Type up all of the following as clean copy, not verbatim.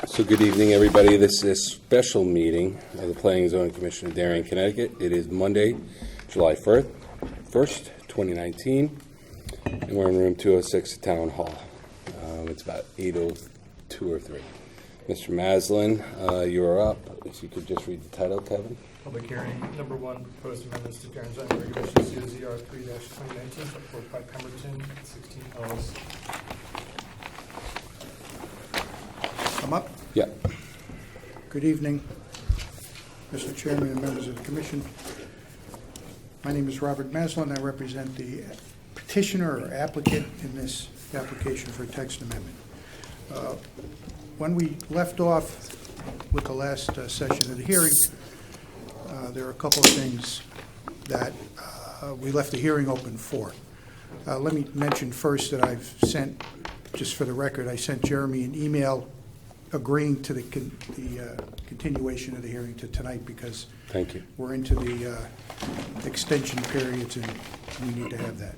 So good evening, everybody. This is a special meeting of the Planning and Zoning Commission of Darien, Connecticut. It is Monday, July 1st, 2019, and we're in room 206 at Town Hall. It's about 8:02 or 3. Mr. Maslin, you're up. If you could just read the title, Kevin. Public hearing number 1, proposed amendments to Darien zoning regulations COZR 3-2019, put forth by Pemberton, 16 Ellis. I'm up. Yeah. Good evening, Mr. Chairman and members of the Commission. My name is Robert Maslin. I represent the petitioner or applicant in this application for a text amendment. When we left off with the last session of the hearing, there are a couple of things that we left the hearing open for. Let me mention first that I've sent, just for the record, I sent Jeremy an email agreeing to the continuation of the hearing to tonight because Thank you. we're into the extension periods and we need to have that.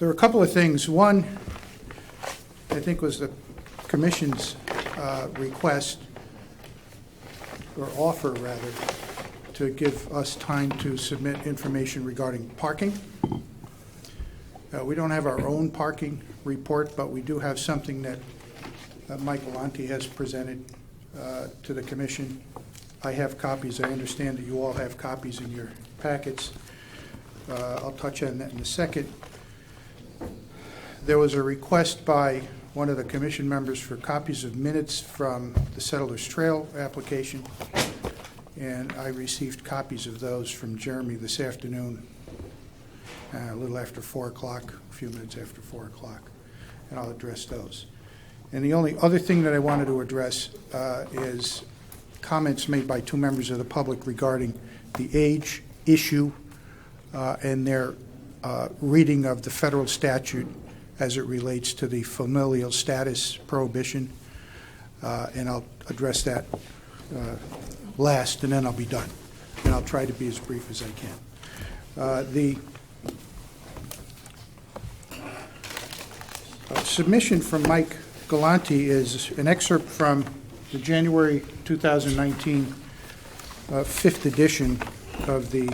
There are a couple of things. One, I think, was the Commission's request, or offer rather, to give us time to submit information regarding parking. We don't have our own parking report, but we do have something that Mike Galante has presented to the Commission. I have copies. I understand that you all have copies in your packets. I'll touch on that in a second. There was a request by one of the Commission members for copies of minutes from the Settlers Trail application, and I received copies of those from Jeremy this afternoon, a little after 4 o'clock, a few minutes after 4 o'clock, and I'll address those. And the only other thing that I wanted to address is comments made by 2 members of the public regarding the age issue and their reading of the federal statute as it relates to the familial status prohibition, and I'll address that last, and then I'll be done. And I'll try to be as brief as I can. The submission from Mike Galante is an excerpt from the January 2019 5th edition of the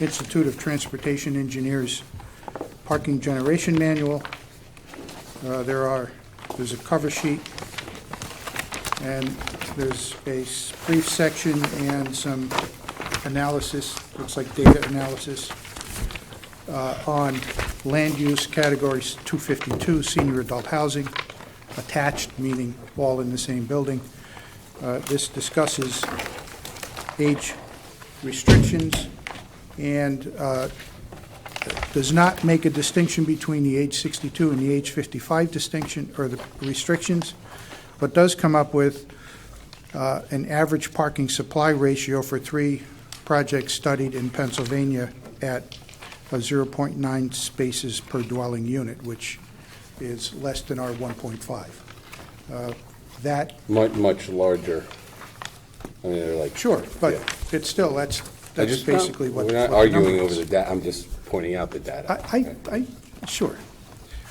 Institute of Transportation Engineers Parking Generation Manual. There's a cover sheet, and there's a brief section and some analysis, looks like data analysis, on land use categories 252, senior adult housing, attached, meaning all in the same building. This discusses age restrictions and does not make a distinction between the age 62 and the age 55 distinction or the restrictions, but does come up with an average parking supply ratio for 3 projects studied in Pennsylvania at 0.9 spaces per dwelling unit, which is less than our 1.5. That Much larger. I mean, they're like... sure, but yeah. it's still that's basically what. We're not what the arguing number over is. the data. I'm just pointing out the data. Sure,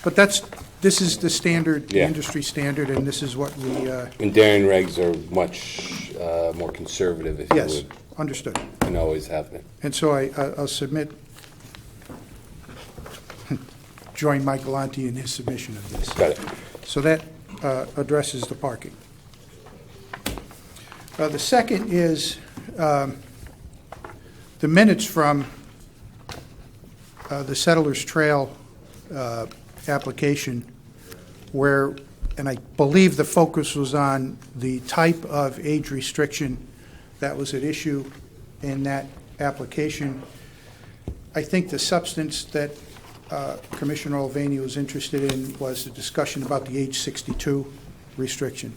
but this is the standard, the Yeah. industry standard, and this is what we. And Darien regs are much more conservative, if Yes, you would, understood. and always have been. And so I'll submit, join Mike Galante in his submission of this. Got it. So that addresses the parking. The second is the minutes from the Settlers Trail application, where, and I believe the focus was on the type of age restriction that was at issue in that application. I think the substance that Commissioner Olveni was interested in was a discussion about the age 62 restriction.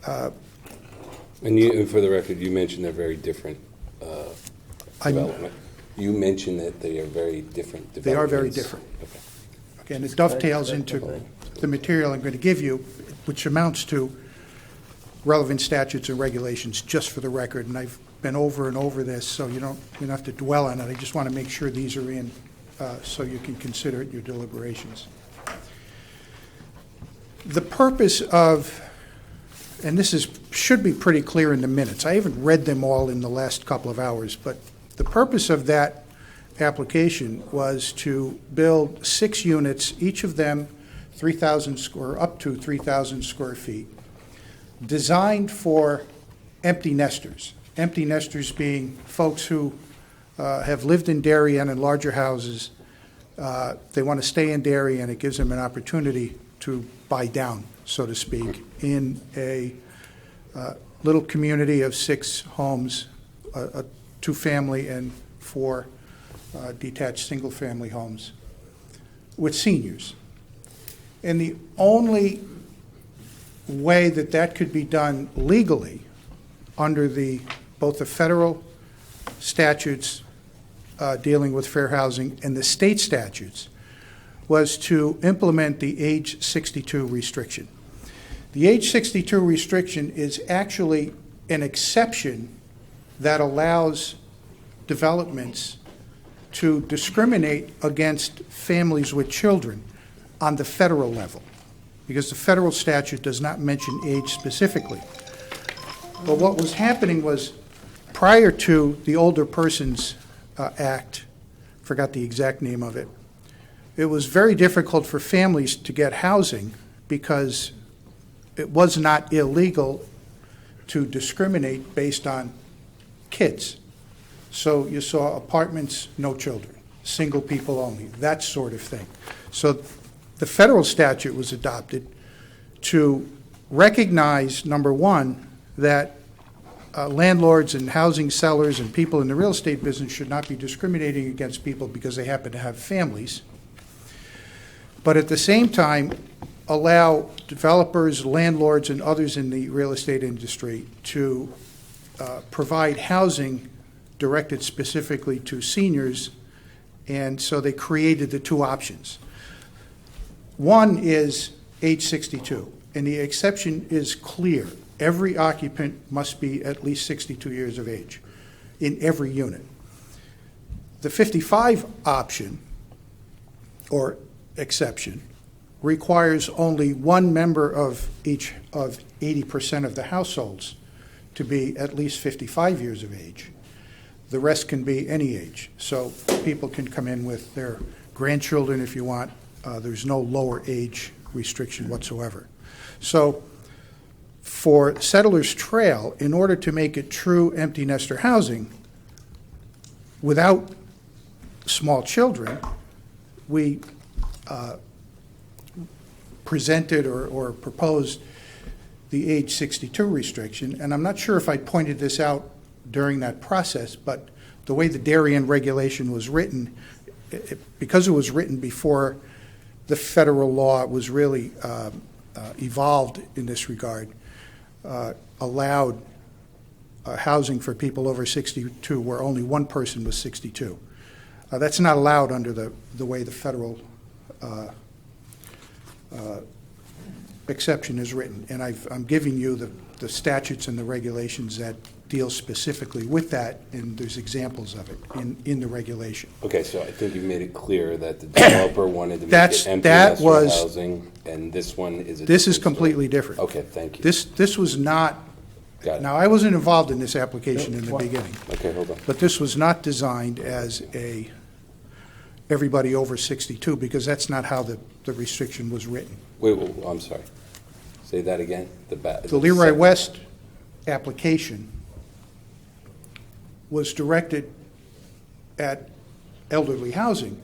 And for the record, you mentioned they're very different development. You mentioned that they are very different developments. They are very different. Okay. Again, it dovetails into the material I'm going to give you, which amounts to relevant statutes and regulations, just for the record. And I've been over and over this, so you don't have to dwell on it. I just want to make sure these are in so you can consider it in your deliberations. The purpose of, and should be pretty clear in the minutes. I haven't read them all in the last couple of hours, but the purpose of that application was to build 6 units, each of them 3,000 up to 3,000 square feet, designed for empty nesters. Empty nesters being folks who have lived in Darien in larger houses. They want to stay in Darien. It gives them an opportunity to buy down, so to speak, in a little community of 6 homes, a 2-family and 4 detached single-family homes with seniors. And the only way that that could be done legally under both the federal statutes dealing with fair housing and the state statutes was to implement the age 62 restriction. The age 62 restriction is actually an exception that allows developments to discriminate against families with children on the federal level, because the federal statute does not mention age specifically. But what was happening was, prior to the Older Persons Act, forgot the exact name of it, it was very difficult for families to get housing because it was not illegal to discriminate based on kids. So you saw apartments, no children, single people only, that sort of thing. So the federal statute was adopted to recognize, number one, that landlords and housing sellers and people in the real estate business should not be discriminating against people because they happen to have families. But at the same time, allow developers, landlords, and others in the real estate industry to provide housing directed specifically to seniors, and so they created the 2 options. One is age 62, and the exception is clear. Every occupant must be at least 62 years of age in every unit. The 55 option, or exception, requires only one member of each of 80% of the households to be at least 55 years of age. The rest can be any age. So people can come in with their grandchildren if you want. There's no lower age restriction whatsoever. So for Settlers Trail, in order to make it true empty nester housing without small children, we presented or proposed the age 62 restriction. And I'm not sure if I pointed this out during that process, but the way the Darien regulation was written, because it was written before the federal law was really evolved in this regard, allowed housing for people over 62 where only one person was 62. That's not allowed under the way the federal exception is written. And I'm giving you the statutes and the regulations that deal specifically with that, and there's examples of it in the regulation. Okay, so I think you made it clear that the developer wanted to make it empty that nester was- housing, and this one is a This is different completely story. different. Okay, thank you. This was not, Got it. now, I wasn't involved in this application in the beginning, Okay, hold on. but this was not designed as everybody over 62, because that's not how the restriction was written. Wait, I'm sorry. Say that again? The Leroy West application was directed at elderly housing,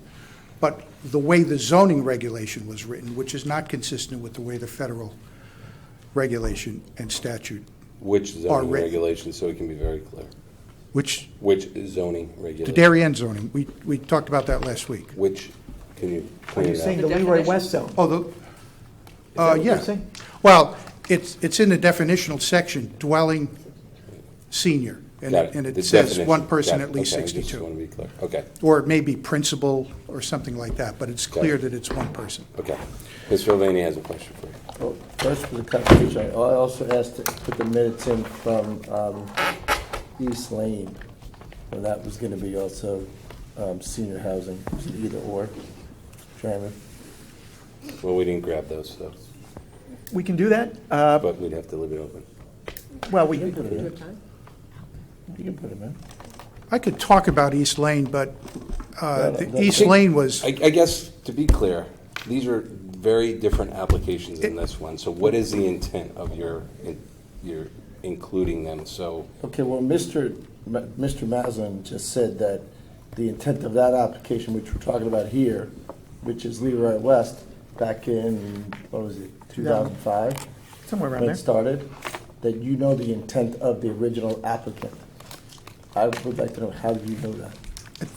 but the way the zoning regulation was written, which is not consistent with the way the federal regulation and statute, Which are zoning written. regulation, so it can be very clear? which, Which zoning the regulation? Darien zoning, we talked about that last week. Which, can you Are point you it saying out? the Leroy West zone? Oh, Is that what you're yeah. saying? Well, it's in the definitional section, dwelling senior, and Got and The it says definition. one person Got it. at least Okay, I just 62. want to be clear. Okay, Or it may be principal or something like that, but it's Got clear it. that it's one person. okay. Mr. Delaney has a question for you. Well, first for the clarification, I also asked to put the minutes in from East Lane, and that was going to be also senior housing, either or. Chairman. Well, we didn't grab those, so. We can do that. but we'd have to leave it open. Well, You can put it in. You can put it in. I could talk about East Lane, but the that- East Lane was, I guess, to be clear, these are very different applications in this one. So what is the intent of your including them? So, Okay, well, Mr. Maslin just said that the intent of that application, which we're talking about here, which is Leroy West, back in, what was it, 2005? somewhere around When there. it started, that you know the intent of the original applicant. I would like to know, how do you know that?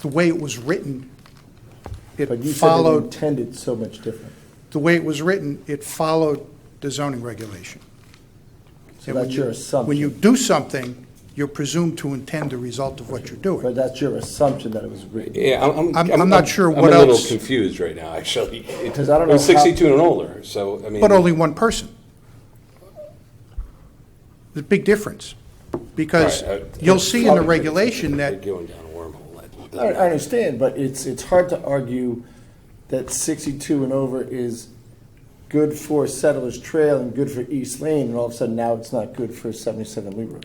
The way it was written, it But you said it followed, intended so much different. the way it was written, it followed the zoning regulation. So And when that's you- your assumption. When you do something, you're presumed to intend the result of what you're doing. But that's your assumption that it was written. yeah, I'm not sure I'm what a little else- confused right now, actually. Because I don't It was know how- 62 and older, so, I mean. But only one person. There's a big difference, because Right, you'll see in the regulation They're that, going down a wormhole. I understand, but it's hard to argue that 62 and over is good for Settlers Trail and good for East Lane, and all of a sudden now it's not good for 77 Leroy.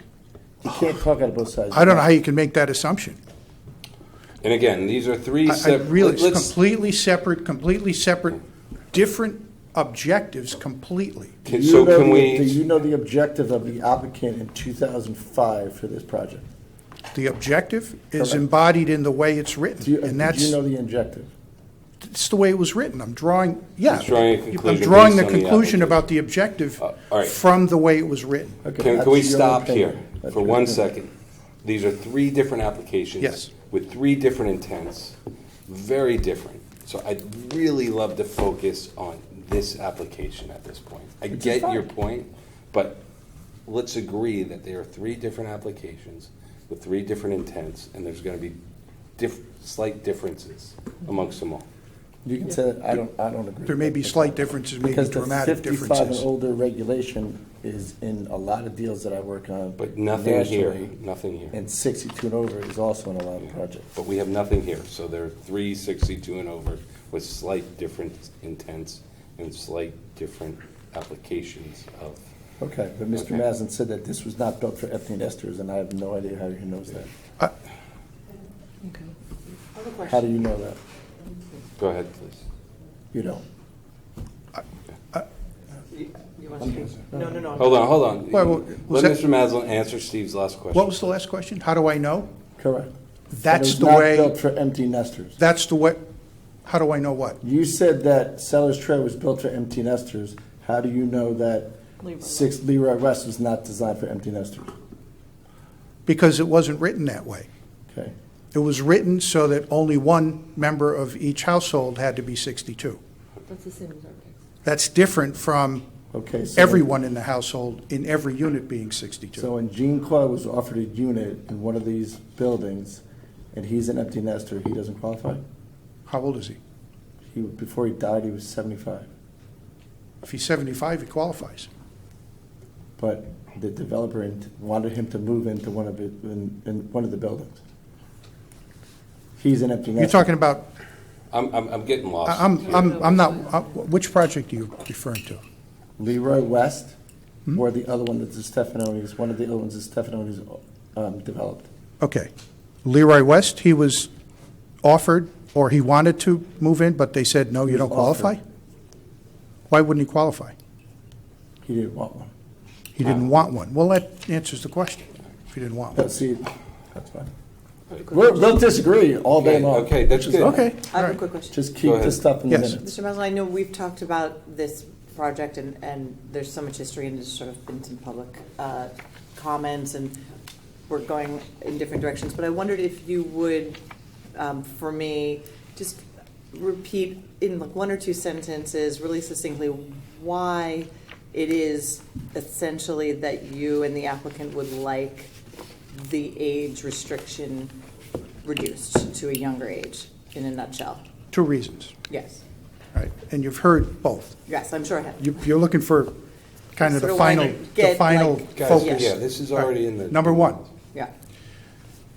You can't talk out of both sides. I don't know how you can make that assumption. And again, these are three I separate. really, it's completely separate, different objectives completely. Do So you know can the- Do we, you know the objective of the applicant in 2005 for this project? The objective is Correct. embodied in the way it's Do written, you, and do that's, you know the objective? it's the way it was written. I'm drawing, yeah. He's drawing a I'm conclusion drawing the based on the conclusion application. about the objective all right. from the way it was written. Okay, can that's we your stop opinion. here That's for your one opinion. second? These are three different applications. Yes. With three different intents, very different. So I'd really love to focus on this application at this point. I Which is get your fine. point, but let's agree that there are three different applications with three different intents, and there's gonna be slight differences amongst them all. You can say that, I don't agree. There may be slight differences, maybe Because the dramatic 55 and differences. older regulation is in a lot of deals that I work on. But nothing here, nationally, nothing here. And 62 and over is also in a lot of projects. But we have nothing here, so there are 362 and over with slight different intents and slight different applications of. Okay, but Mr. Okay. Maslin said that this was not built for empty nesters, and I have no idea how he knows that. How do you know that? Go ahead, please. You don't. You want to speak? No. Hold on. Well, was Let that- Mr. Maslin answer Steve's last question. What was the last question? How do I know? Correct. That's It the was not way, built for empty nesters. that's the way, how do I know what? You said that Sellers Trail was built for empty nesters. How do you know that Leroy 6 Leroy West was not designed for empty nesters? Because it wasn't written that way. Okay. It was written so that only one member of each household had to be 62. That's the same as our case. That's different from Okay. So everyone in the household, in every unit being 62. So when Gene Claude was offered a unit in one of these buildings, and he's an empty nester, he doesn't qualify? How old is he? Before he died, he was 75. If he's 75, he qualifies. But the developer wanted him to move into one of the buildings. He's an empty nester. You're talking about, I'm getting lost. I'm not, which project are you referring to? Leroy West, Hmm? or the other one that the Stefanoni's, one of the other ones that Stefanoni's developed. Okay. Leroy West, he was offered, or he wanted to move in, but they said, no, you He don't was qualify? offered. Why wouldn't he qualify? He didn't want one. He didn't want one. Well, that answers the question, if he didn't want one. But see, that's fine. We'll disagree all day long. Okay, that's good. Okay, I all have a right. quick question. Just Go keep ahead. the stuff in the Yes. minutes. Mr. Maslin, I know we've talked about this project and there's so much history and there's sort of been some public comments and we're going in different directions, but I wondered if you would, for me, just repeat in like one or two sentences, really succinctly, why it is essentially that you and the applicant would like the age restriction reduced to a younger age, in a nutshell. 2 reasons, Yes. right? And you've heard both. Yes, I'm sure I have. You're looking for kind of Sort the of wanting final, to the get, final like- Guys, focus. yeah, this is already in the. Number one, Yeah.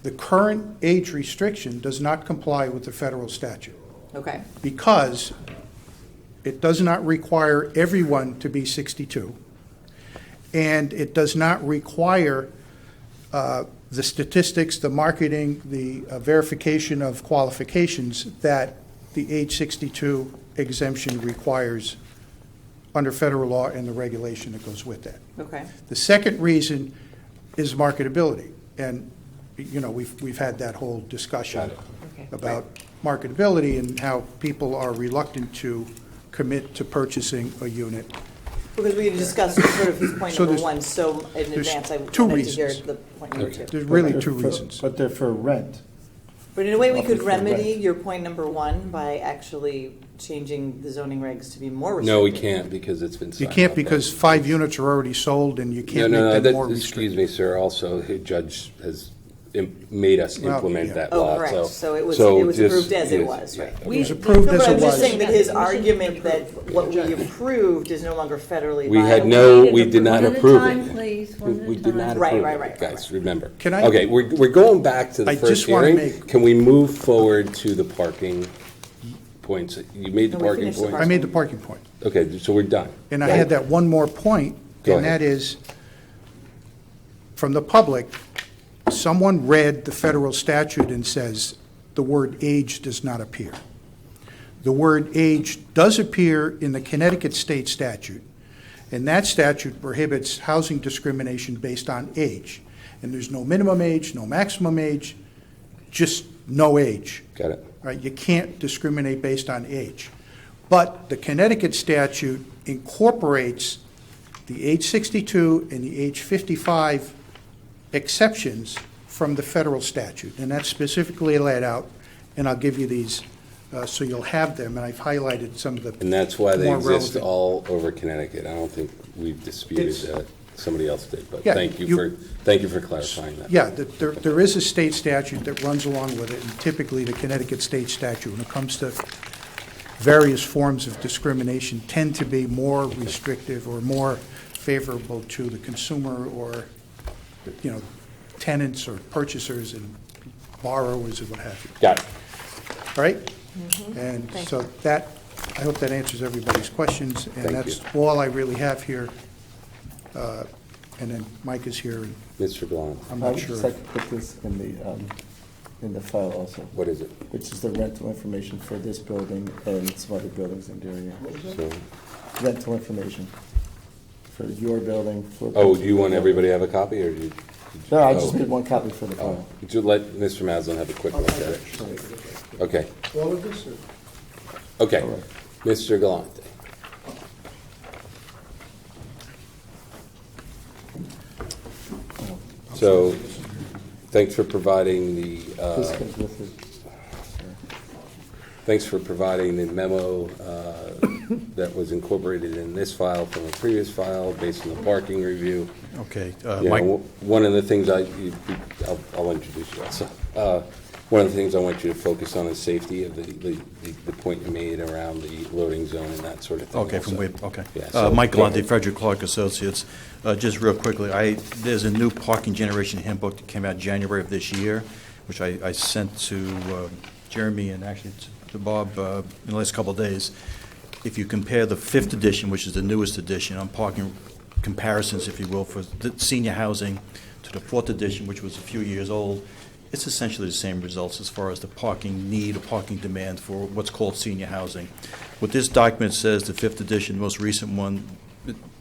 the current age restriction does not comply with the federal statute Okay. because it does not require everyone to be 62, and it does not require the statistics, the marketing, the verification of qualifications that the age 62 exemption requires under federal law and the regulation that goes with that. Okay. The second reason is marketability, and, you know, we've had that whole discussion Okay. about marketability and how people are reluctant to commit to purchasing a unit. Because we discussed sort of his point So number there's- one, so in there's advance, I two wanted to hear reasons. the point number Okay. two. There's really But two they're for- reasons. But they're for rent. But in a way, we could Often for remedy rent. your point number one by actually changing the zoning regs to be more restrictive. No, we can't because it's been You signed can't off. because 5 units are already sold and you No, can't no, make no, them more excuse restrictive. me, sir, also, the judge has made us Well, implement yeah. that Oh, law, so. correct, so it was just- approved as it yes, was, yeah. right? It was approved No, as but it I'm just was. saying that his argument that what we approved is no longer federally We had viable. we did not One at a approve time, it. please, one at a We did not time. Right, approve right, it, right, guys, remember. Can I- Okay, we're going back to the I first just wanna hearing. make- Can we move forward to the parking points? You made the No, we parking finished the point? I made the parking point. Okay, so we're done. And I Right. had that one more point, Go and ahead. that is, from the public, someone read the federal statute and says the word age does not appear. The word age does appear in the Connecticut state statute, and that statute prohibits housing discrimination based on age. And there's no minimum age, no maximum age, just no age. Got it. Right, you can't discriminate based on age. But the Connecticut statute incorporates the age 62 and the age 55 exceptions from the federal statute, and that's specifically laid out, and I'll give you these, so you'll have them, and I've highlighted some of the And that's why they more exist relevant. all over Connecticut. I don't think we've disputed It's- that. Somebody else did, but Yeah, thank you for clarifying that. Yeah, there is a state statute that runs along with it, and typically the Connecticut state statute, when it comes to various forms of discrimination, tend to be more restrictive or more favorable to the consumer or, you know, tenants or purchasers and borrowers and what have you. Got it. All right? And Thank so that, I hope that answers everybody's questions, and Thank that's you. all I really have here. And then Mike is here, and Mr. Gallant, I'm I not would sure. just like to put this in the file also, what is it? which is the rental information for this building and some other buildings in the area. So, Rental information for your building. floor oh, plan. do you want everybody to have a copy, or do you? No, I just oh. made one copy for the Oh, file. would you let Mr. Maslin have a quick look at it? Okay, All of this, or? okay. All right. Mr. Galante. So, thanks for providing This the, comes with it. thanks for providing the memo that was incorporated in this file from a previous file based on the parking review. Okay, You Mike, know, one of the things I'll introduce you also. One of the things I want you to focus on is safety of the point you made around the loading zone and that sort of thing. okay, from also. Wade, okay. Yeah, so Mike go Galante, ahead. Frederick Clark Associates. Just real quickly, there's a new parking generation handbook that came out January of this year, which I sent to Jeremy and actually to Bob in the last couple of days. If you compare the 5th edition, which is the newest edition, on parking comparisons, if you will, for the senior housing, to the 4th edition, which was a few years old, it's essentially the same results as far as the parking need or parking demand for what's called senior housing. What this document says, the 5th edition, most recent one,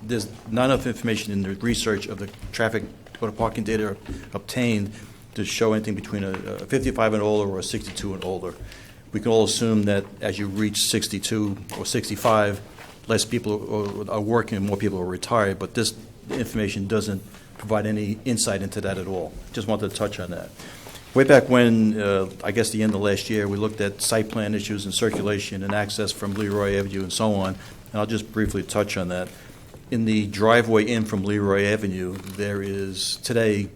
there's not enough information in the research of the traffic or the parking data obtained to show anything between a 55 and older or a 62 and older. We can all assume that as you reach 62 or 65, less people are working and more people are retired, but this information doesn't provide any insight into that at all. Just wanted to touch on that. Way back when, I guess the end of last year, we looked at site plan issues and circulation and access from Leroy Avenue and so on, and I'll just briefly touch on that. In the driveway in from Leroy Avenue, there is today,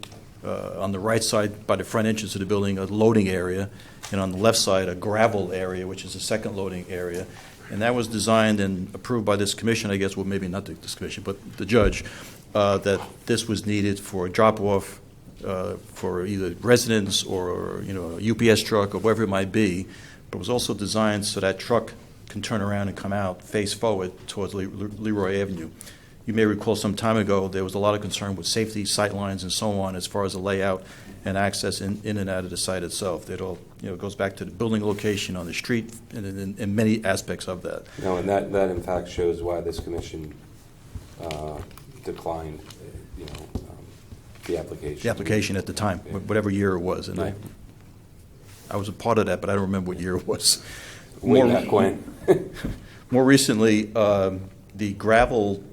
on the right side by the front entrance of the building, a loading area, and on the left side, a gravel area, which is a second loading area. And that was designed and approved by this commission, I guess, well, maybe not this commission, but the judge, that this was needed for a drop-off for either residents or, a UPS truck or whatever it might be. But it was also designed so that truck can turn around and come out face forward towards Leroy Avenue. You may recall some time ago, there was a lot of concern with safety, sight lines, and so on as far as the layout and access in and out of the site itself. It all, goes back to the building location on the street and many aspects of that. No, and that in fact shows why this commission declined, the application. The application at the time, whatever year it was, and I was a part of that, but I don't remember what year it was. Way back when. More recently, the gravel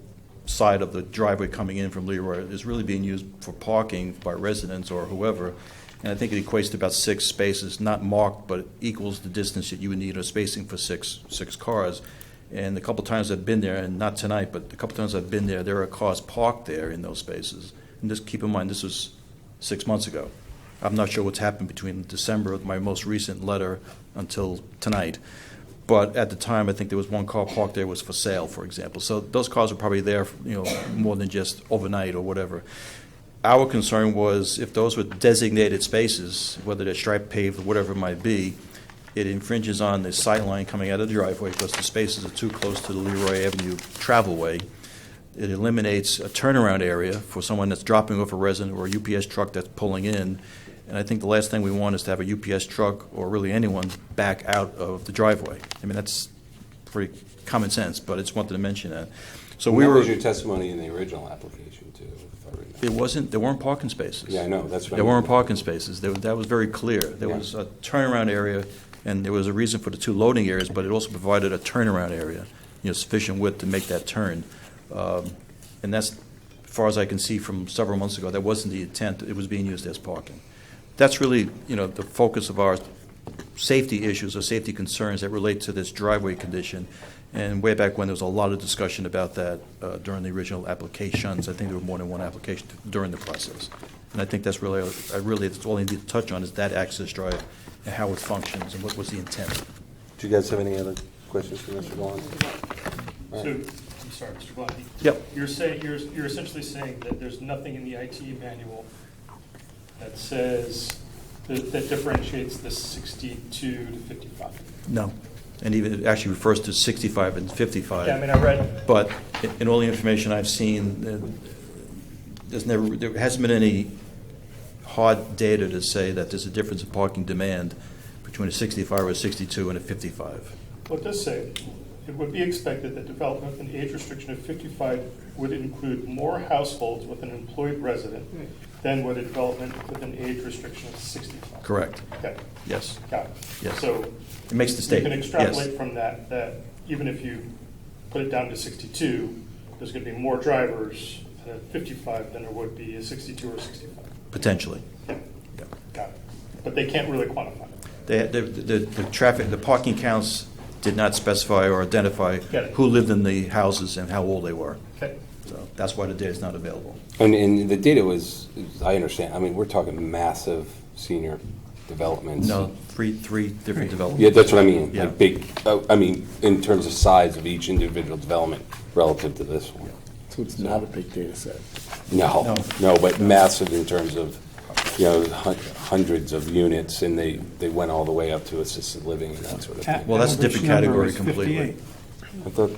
side of the driveway coming in from Leroy is really being used for parking by residents or whoever, and I think it equates to about 6 spaces, not marked, but it equals the distance that you would need a spacing for six cars. And the couple times I've been there, and not tonight, but the couple times I've been there, there are cars parked there in those spaces. And just keep in mind, this was 6 months ago. I'm not sure what's happened between December of my most recent letter until tonight. But at the time, I think there was one car parked there was for sale, for example. So those cars are probably there, more than just overnight or whatever. Our concern was if those were designated spaces, whether they're stripe paved or whatever it might be, it infringes on the sight line coming out of the driveway because the spaces are too close to the Leroy Avenue travelway. It eliminates a turnaround area for someone that's dropping off a resident or a UPS truck that's pulling in. And I think the last thing we want is to have a UPS truck or really anyone back out of the driveway. I mean, that's pretty common sense, but I just wanted to mention that. So That was your testimony in the original application too, if I remember. There weren't parking spaces. Yeah, I know, that's what There I mean. weren't parking spaces. That was very clear. There Yeah. was a turnaround area, and there was a reason for the 2 loading areas, but it also provided a turnaround area, sufficient width to make that turn. And that's, as far as I can see from several months ago, that wasn't the intent. It was being used as parking. That's really, the focus of our safety issues or safety concerns that relate to this driveway condition. And way back when, there was a lot of discussion about that during the original applications. I think there were more than one application during the process. And I think that's really that's all I need to touch on is that access drive and how it functions and what was the intent. Do you guys have any other questions for Mr. Gallant? So, I'm sorry, Mr. Galante. Yep. You're essentially saying that there's nothing in the IT manual that says, that differentiates the 62 to 55? No. And even it actually refers to 65 and 55. Yeah, I mean, I read, But in all the information I've seen, there hasn't been any hard data to say that there's a difference in parking demand between a 65 or a 62 and a 55. what does say, it would be expected that development with an age restriction of 55 would include more households with an employed resident than would a development with an age restriction of 65. Correct. Okay, Yes. got it. Yes. So It makes the you statement. can Yes. extrapolate from that even if you put it down to 62, there's going to be more drivers at 55 than there would be a 62 or 65. Potentially. Yeah, Yeah. got it. But they can't really quantify it. The traffic, the parking counts did not specify or identify Get it. who lived in the houses and how old they were. Okay. So that's why the data is not available. And the data was, I understand, I mean, we're talking massive senior developments. No, three different developments. Yeah, that's what I mean, Yeah. like big, in terms of size of each individual development relative to this one. So it's not a big data set. No, but massive in terms of, hundreds of units, and they went all the way up to assisted living and that sort of thing. Well, that's a different category completely. I thought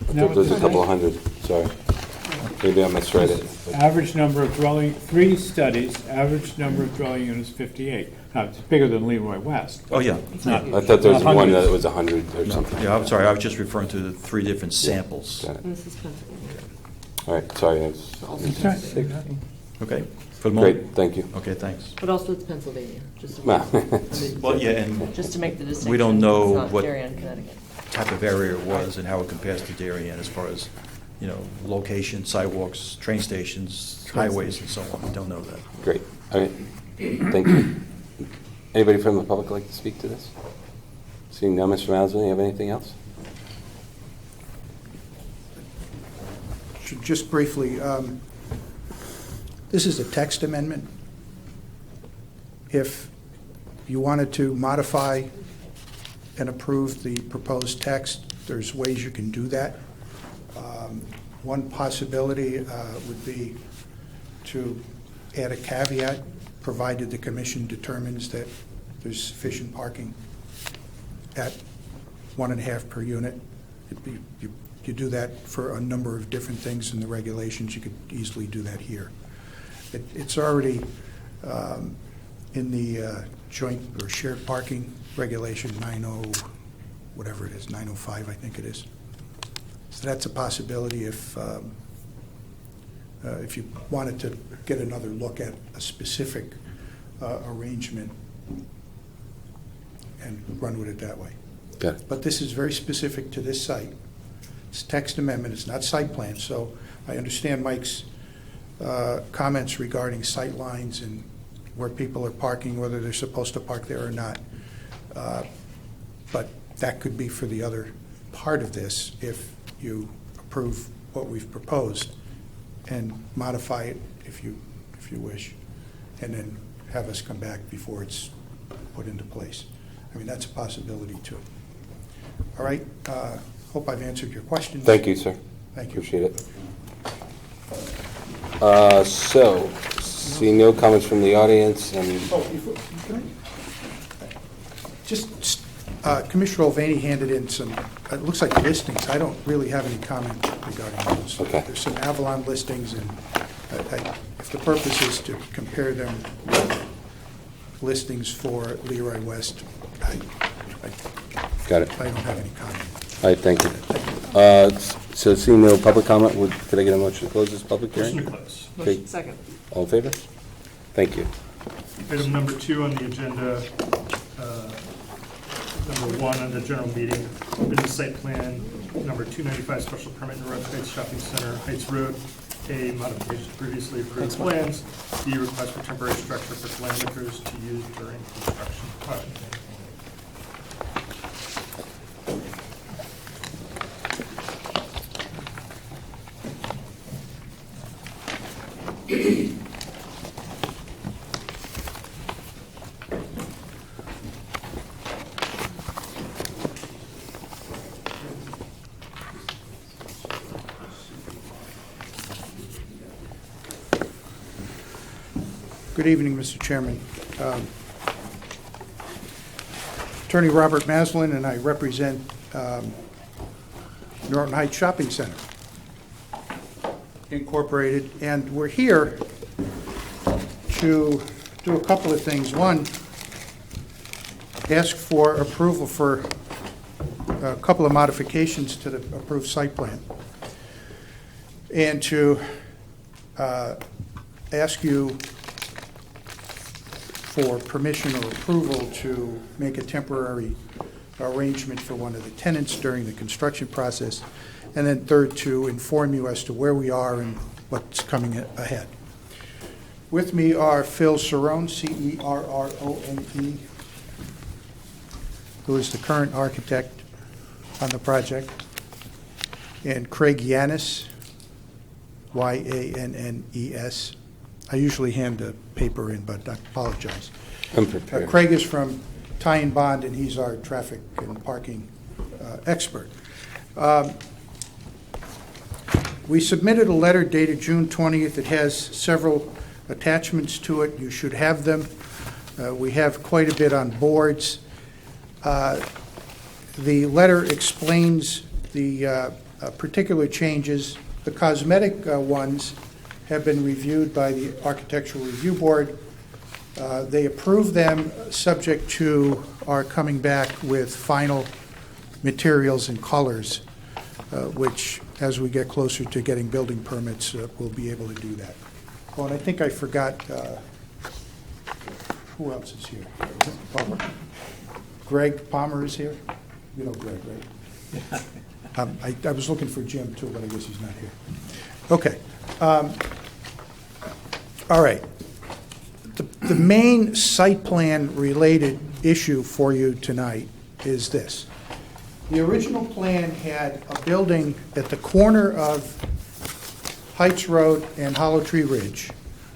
there was a couple of hundred, sorry. Maybe I misread it. but- Average number of dwelling, 3 studies, average number of dwelling units 58. Now, it's bigger than Leroy West. Oh, yeah. It's not. I thought there was not one hundreds. that was 100 or something. Yeah, I'm sorry, I was just referring to the 3 different samples. Got it. This is Pennsylvania. All right, sorry. I was- Okay. Okay, for the moment? Great, thank you. Okay, thanks. But also it's Pennsylvania, just to, Well, yeah, and just to make the distinction. We don't know It's not what- Darien, Connecticut. type of area it was and how it compares to Darien as far as, location, sidewalks, train stations, highways, and so on. We don't know that. Great, all right, thank you. Anybody from the public like to speak to this? Seeing none, Mr. Maslin, you have anything else? Just briefly, this is a text amendment. If you wanted to modify and approve the proposed text, there's ways you can do that. One possibility would be to add a caveat, provided the commission determines that there's sufficient parking at 1.5 per unit. You do that for a number of different things in the regulations. You could easily do that here. It's already in the joint or shared parking regulation 90, whatever it is, 905, I think it is. So that's a possibility if you wanted to get another look at a specific arrangement and run with it that way. Got it. But this is very specific to this site. It's text amendment, it's not site plan, so I understand Mike's comments regarding sight lines and where people are parking, whether they're supposed to park there or not. But that could be for the other part of this if you approve what we've proposed and modify it if you wish, and then have us come back before it's put into place. I mean, that's a possibility too. All right, hope I've answered your questions. Thank you, sir. Thank you. Appreciate it. So, see no comments from the audience, and Oh, can I? Just, Commissioner Mulvaney handed in some, it looks like listings. I don't really have any comment regarding those. Okay. There's some Avalon listings, and if the purpose is to compare them with listings for Leroy West, I got it. don't have any comment. All right, thank you. So seeing no public comment, could I get a motion to close this public Motion hearing? to close. Okay. Second. All in favor? Thank you. Item number 2 on the agenda, number 1 on the general meeting, business site plan, number 295, special permit in North Heights Shopping Center, Heights Road. A, modification to previously approved plans. B, request for temporary structure for flameters to use during construction project. Good evening, Mr. Chairman. Attorney Robert Maslin, and I represent Norton Heights Shopping Center Incorporated, and we're here to do a couple of things. One, ask for approval for a couple of modifications to the approved site plan, and to ask you for permission or approval to make a temporary arrangement for one of the tenants during the construction process. And then third, to inform you as to where we are and what's coming ahead. With me are Phil Cerrone, C-E-R-R-O-N-E, who is the current architect on the project, and Craig Yannis, Y-A-N-N-E-S. I usually hand the paper in, but I apologize. I'm prepared. Craig is from Ty and Bond, and he's our traffic and parking expert. We submitted a letter dated June 20th. It has several attachments to it. You should have them. We have quite a bit on boards. The letter explains the particular changes. The cosmetic ones have been reviewed by the Architectural Review Board. They approved them subject to our coming back with final materials and colors, which, as we get closer to getting building permits, we'll be able to do that. Oh, and I think I forgot, who else is here? Greg Palmer is here? You know Greg, right? I was looking for Jim too, but I guess he's not here. Okay. All right. The main site plan related issue for you tonight is this. The original plan had a building at the corner of Heights Road and Hollow Tree Ridge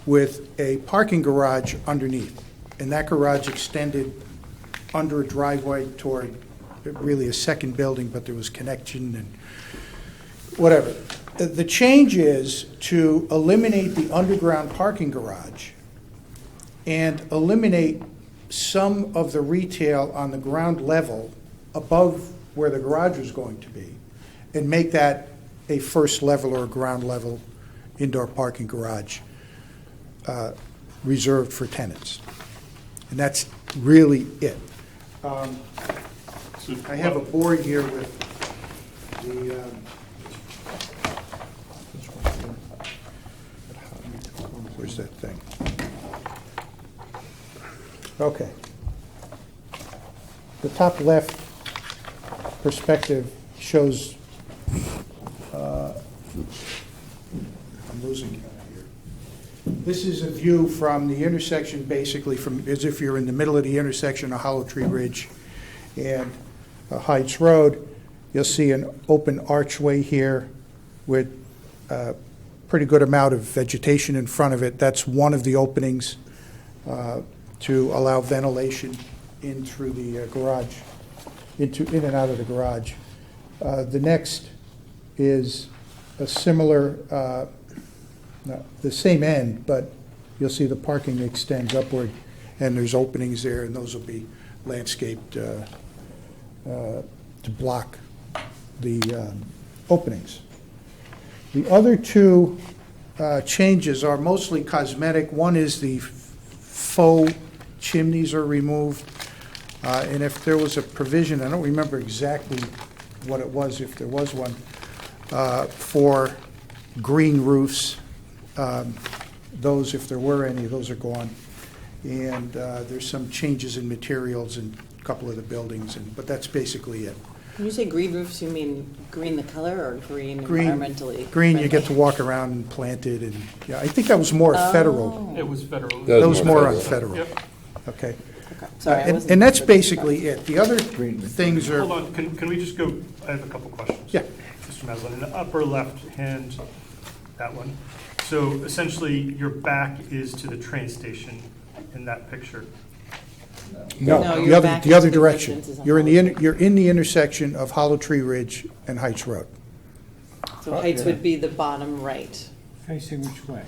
with a parking garage underneath. And that garage extended under a driveway toward really a second building, but there was connection and whatever. The change is to eliminate the underground parking garage and eliminate some of the retail on the ground level above where the garage was going to be and make that a first level or a ground level indoor parking garage reserved for tenants. And that's really it. So I have a board here with the, where's that thing? Okay. The top left perspective shows, I'm losing count here. This is a view from the intersection, basically from, as if you're in the middle of the intersection of Hollow Tree Ridge and Heights Road. You'll see an open archway here with a pretty good amount of vegetation in front of it. That's one of the openings to allow ventilation in through the garage, in and out of the garage. The next is a similar, the same end, but you'll see the parking extends upward, and there's openings there, and those will be landscaped to block the openings. The other two changes are mostly cosmetic. One is the faux chimneys are removed, and if there was a provision, I don't remember exactly what it was, if there was one, for green roofs. Those, if there were any, those are gone. And there's some changes in materials in a couple of the buildings, but that's basically it. When you say green roofs, you mean green the color or green Green- environmentally? Green, you get to friendly? walk around and plant it, and, yeah, I think that was more federal. it was federal. That was more on federal. Yep. Okay. Okay. Sorry, I wasn't. And that's basically it. The other things Hold are, on, can we just go, I have a couple questions. Yeah. Mr. Maslin, in the upper left hand, that one. So essentially, your back is to the train station in that picture. No, no, your the back other is the direction. residence is on You're in Hollow Tree. you're in the intersection of Hollow Tree Ridge and Heights Road. So Heights would be the bottom right. Facing which way?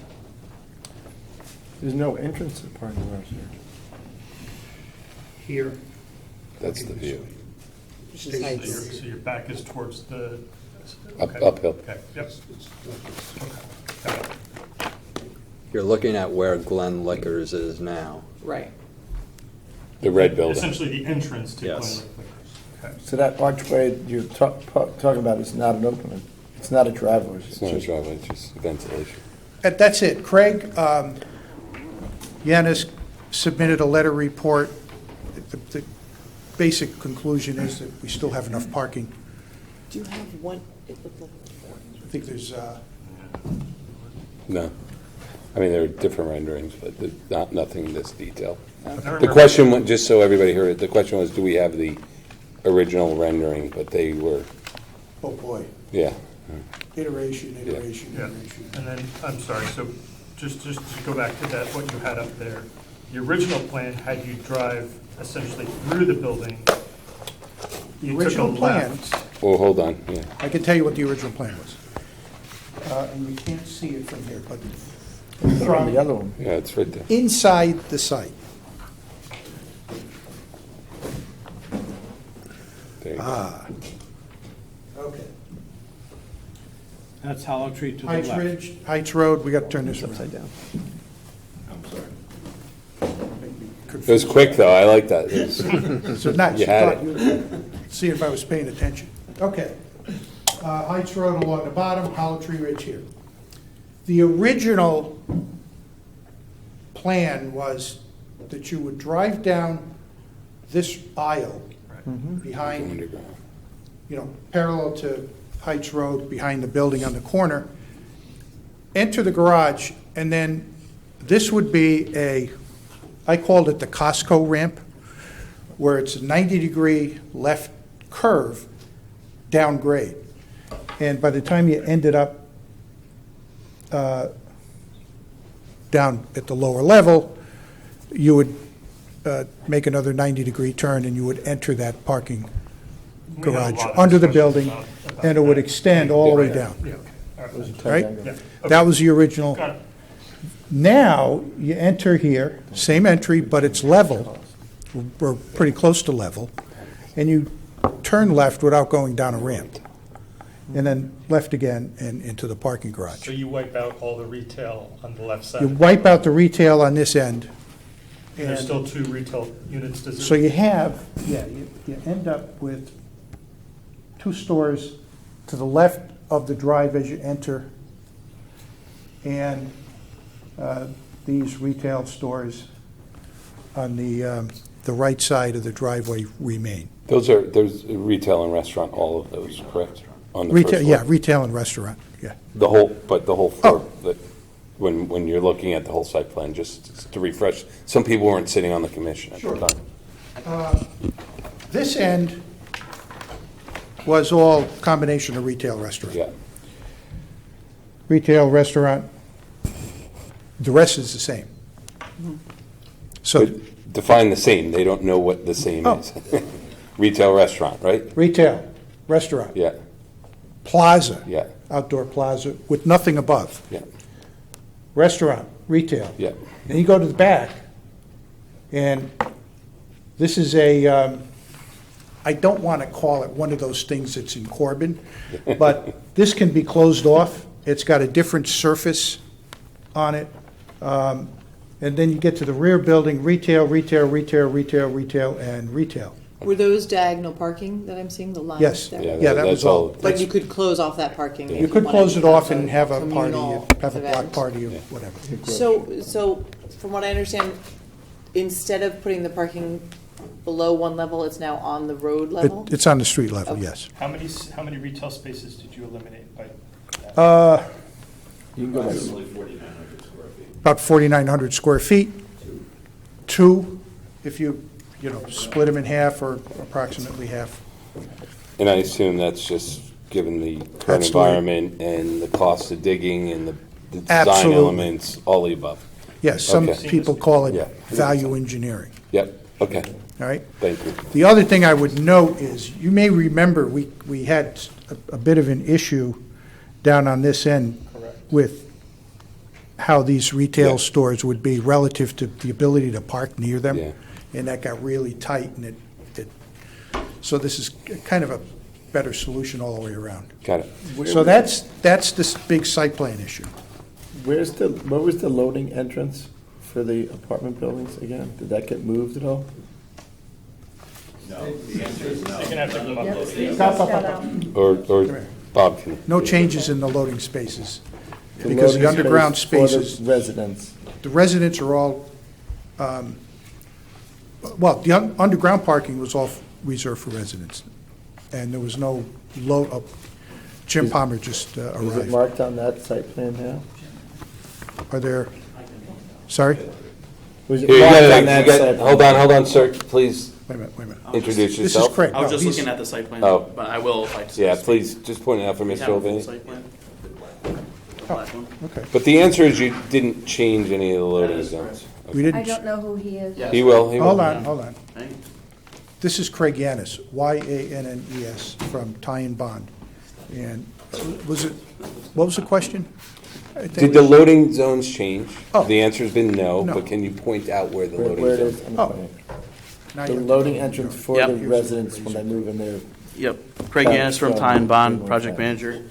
There's no entrance to the parking garage there. Here. That's the view. Which So is your, Heights. so your back is towards the. Up- uphill. Okay, yep. Okay, got it. You're looking at where Glen Liquors is now. Right. The red building. Essentially the entrance to Glen Yes. Liquors. Okay. So that archway you're talking about is not an opening. It's not a driveway. It's not a driveway, it's just ventilation. That's it. Craig Yanis submitted a letter report. The basic conclusion is that we still have enough parking. Do you have one, it looked like, I think there's, No. I mean, there are different renderings, but nothing this detailed. I don't The remember- question, just so everybody heard it, the question was, do we have the original rendering? But they were, oh boy, yeah. iteration. Yeah, and then, I'm sorry, so just to go back to that, what you had up there, the original plan had you drive essentially through the building. The You took a original plan, left. Oh, hold on, yeah. I can tell you what the original plan was. And you can't see it from here, but From the other one. Yeah, it's right there. inside the site. There you go. Okay. That's Hollow Tree to the Heights left. Ridge, Heights Road, we got to turn this Upside around. down. I'm sorry. It was quick, though, I like that. It was- So nice. You had Thought you- See if I was paying attention. Okay. Heights Road along the bottom, Hollow Tree Ridge here. The original plan was that you would drive down this aisle behind, Underground. parallel to Heights Road, behind the building on the corner, enter the garage, and then this would be I called it the Costco ramp, where it's a 90-degree left curve down grade. And by the time you ended up down at the lower level, you would make another 90-degree turn, and you would enter that parking We had a garage lot of under the discussions building, about and it would that. extend all the way down, Yeah, okay, all right. Those are tight right? angles. Yeah, That was the original. got it. Now, you enter here, same entry, but it's level, we're pretty close to level, and you turn left without going down a ramp, and then left again and into the parking garage. So you wipe out all the retail on the left side? You wipe out the retail on this end. And there's and- still 2 retail units to So you have, you end up with 2 stores to the left of the drive as you enter, and these retail stores on the right side of the driveway remain. There's retail and restaurant, all of those, correct? On the Retail, first yeah, floor? retail and restaurant, yeah. The whole floor, Oh. that, when you're looking at the whole site plan, just to refresh, some people weren't sitting on the commission at the time. This end was all combination of retail, restaurant. Yeah, Retail, restaurant, the rest is the same. So, but define the same, they don't know what the same Oh. is. Retail, restaurant, right? retail, restaurant, Yeah, plaza. yeah, Outdoor plaza with nothing above. yeah, Restaurant, retail. yeah. Then you go to the back, and this is I don't want to call it one of those things that's in Corbin, but this can be closed off. It's got a different surface on it. And then you get to the rear building, retail, retail, retail, retail, retail, and retail. Were those diagonal parking that I'm seeing, the lines Yes. there? Yeah, Yeah, that that's was all. all. But you could close off that parking. if You could wanted close to it off have and have a party, communal have a block event. party or whatever. So from what I understand, instead of putting the parking below one level, it's now on the road level? It's on the street level, Okay. yes. How many retail spaces did you eliminate by that? You can go by About 4,900 square feet. 2, if you split them in half, or approximately half. And I assume that's just given the current That's the way- environment and the cost of digging and the design Absolutely. elements, all the above. Yes, some Okay. people call Yeah. it value engineering, Yep, okay, all right? thank you. The other thing I would note is, you may remember, we had a bit of an issue down on this end Correct. with how these retail Yeah. stores would be relative to the ability to park near them. Yeah. And that got really tight, and so this is kind of a better solution all the way around. Got it. So that's this big site plan issue. Where was the loading entrance for the apartment buildings again? Did that get moved at all? You're gonna have to come up. Or Bob can. No changes in the loading spaces, The because loading the underground space for the spaces, residents. the residents are all, well, the underground parking was all reserved for residents, and there was no load, Jim Palmer just Is it arrived. marked on that site plan now? Are there, sorry? Was it Here, you marked gotta- on that you got- site? hold on, sir, please Wait a minute. introduce This is yourself. Craig. I was No, just he's- looking at the site plan, Oh. but I will if I. Yeah, please, just point it out for We Mr. have a full O'Vey. site plan. Oh. Last one. Okay. But the answer is you didn't change any of the loading is zones. We I didn't, don't know who he is. Yes. He will. hold on. Hey. This is Craig Yannis, Yannes, from Ty and Bond. And was it, what was the question? I think Did it the was- loading zones change? Oh. The answer's been no, No. but can you point out where the Where loading it zones? is on the Oh. plan. Now The you- loading entrance for Yep. the residents when they move in there. Yep, Craig Back Yannis from from Ty and Bond, Greenwood project Drive. manager.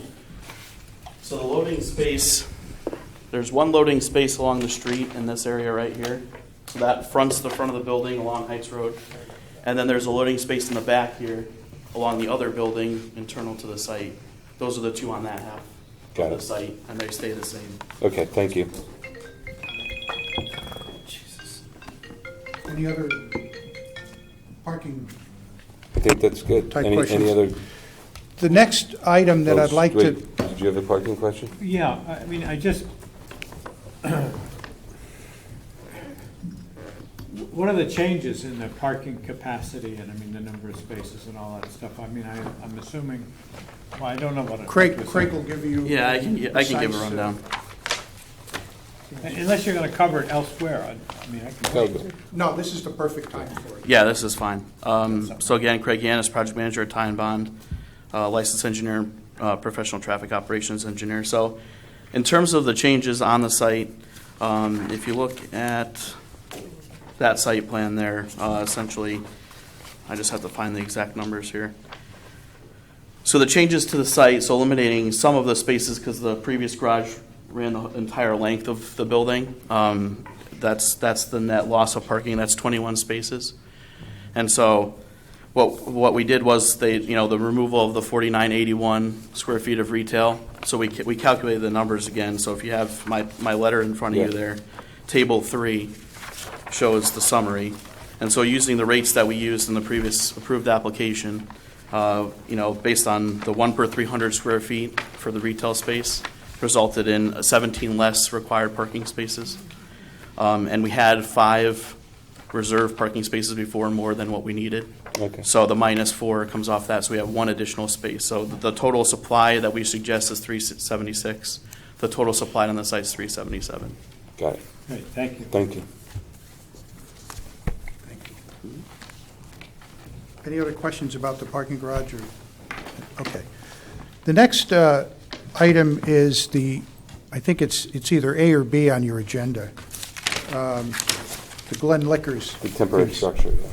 So the loading space, there's one loading space along the street in this area right here. So that fronts the front of the building along Heights Road. And then there's a loading space in the back here along the other building internal to the site. Those are the two on that half Got of it. the site, and they stay the same. Okay, thank you. Any other parking? I think that's good. Type Any questions? other? The next item that I'd like to, Wait, did you have a parking question? Yeah, I mean, I just, what are the changes in the parking capacity and, I mean, the number of spaces and all that stuff? I mean, I'm assuming, well, I don't know what. Craig will give you. Yeah, I can give a precise, rundown. Unless you're gonna cover it elsewhere, I mean, I can. No, good. No, this is the perfect time for it. Yeah, this is fine. So again, Craig Yannis, project manager at Ty and Bond, licensed engineer, professional traffic operations engineer. So in terms of the changes on the site, if you look at that site plan there, essentially, I just have to find the exact numbers here. So the changes to the site, so eliminating some of the spaces because the previous garage ran the entire length of the building. That's the net loss of parking. That's 21 spaces. And so what we did was the removal of the 4,981 square feet of retail. So we calculated the numbers again. So if you have my letter in front of you there, table 3 shows the summary. And so using the rates that we used in the previous approved application, based on the 1 per 300 square feet for the retail space, resulted in 17 less required parking spaces. And we had 5 reserved parking spaces before, more than what we needed. Okay. So the -4 comes off that, so we have 1 additional space. So the total supply that we suggest is 376. The total supply on the site is 377. Got it. Great, thank you. Thank you. Any other questions about the parking garage? Okay. The next item is I think it's either A or B on your agenda. The Glen Liquors. The temporary piece. structure, yeah.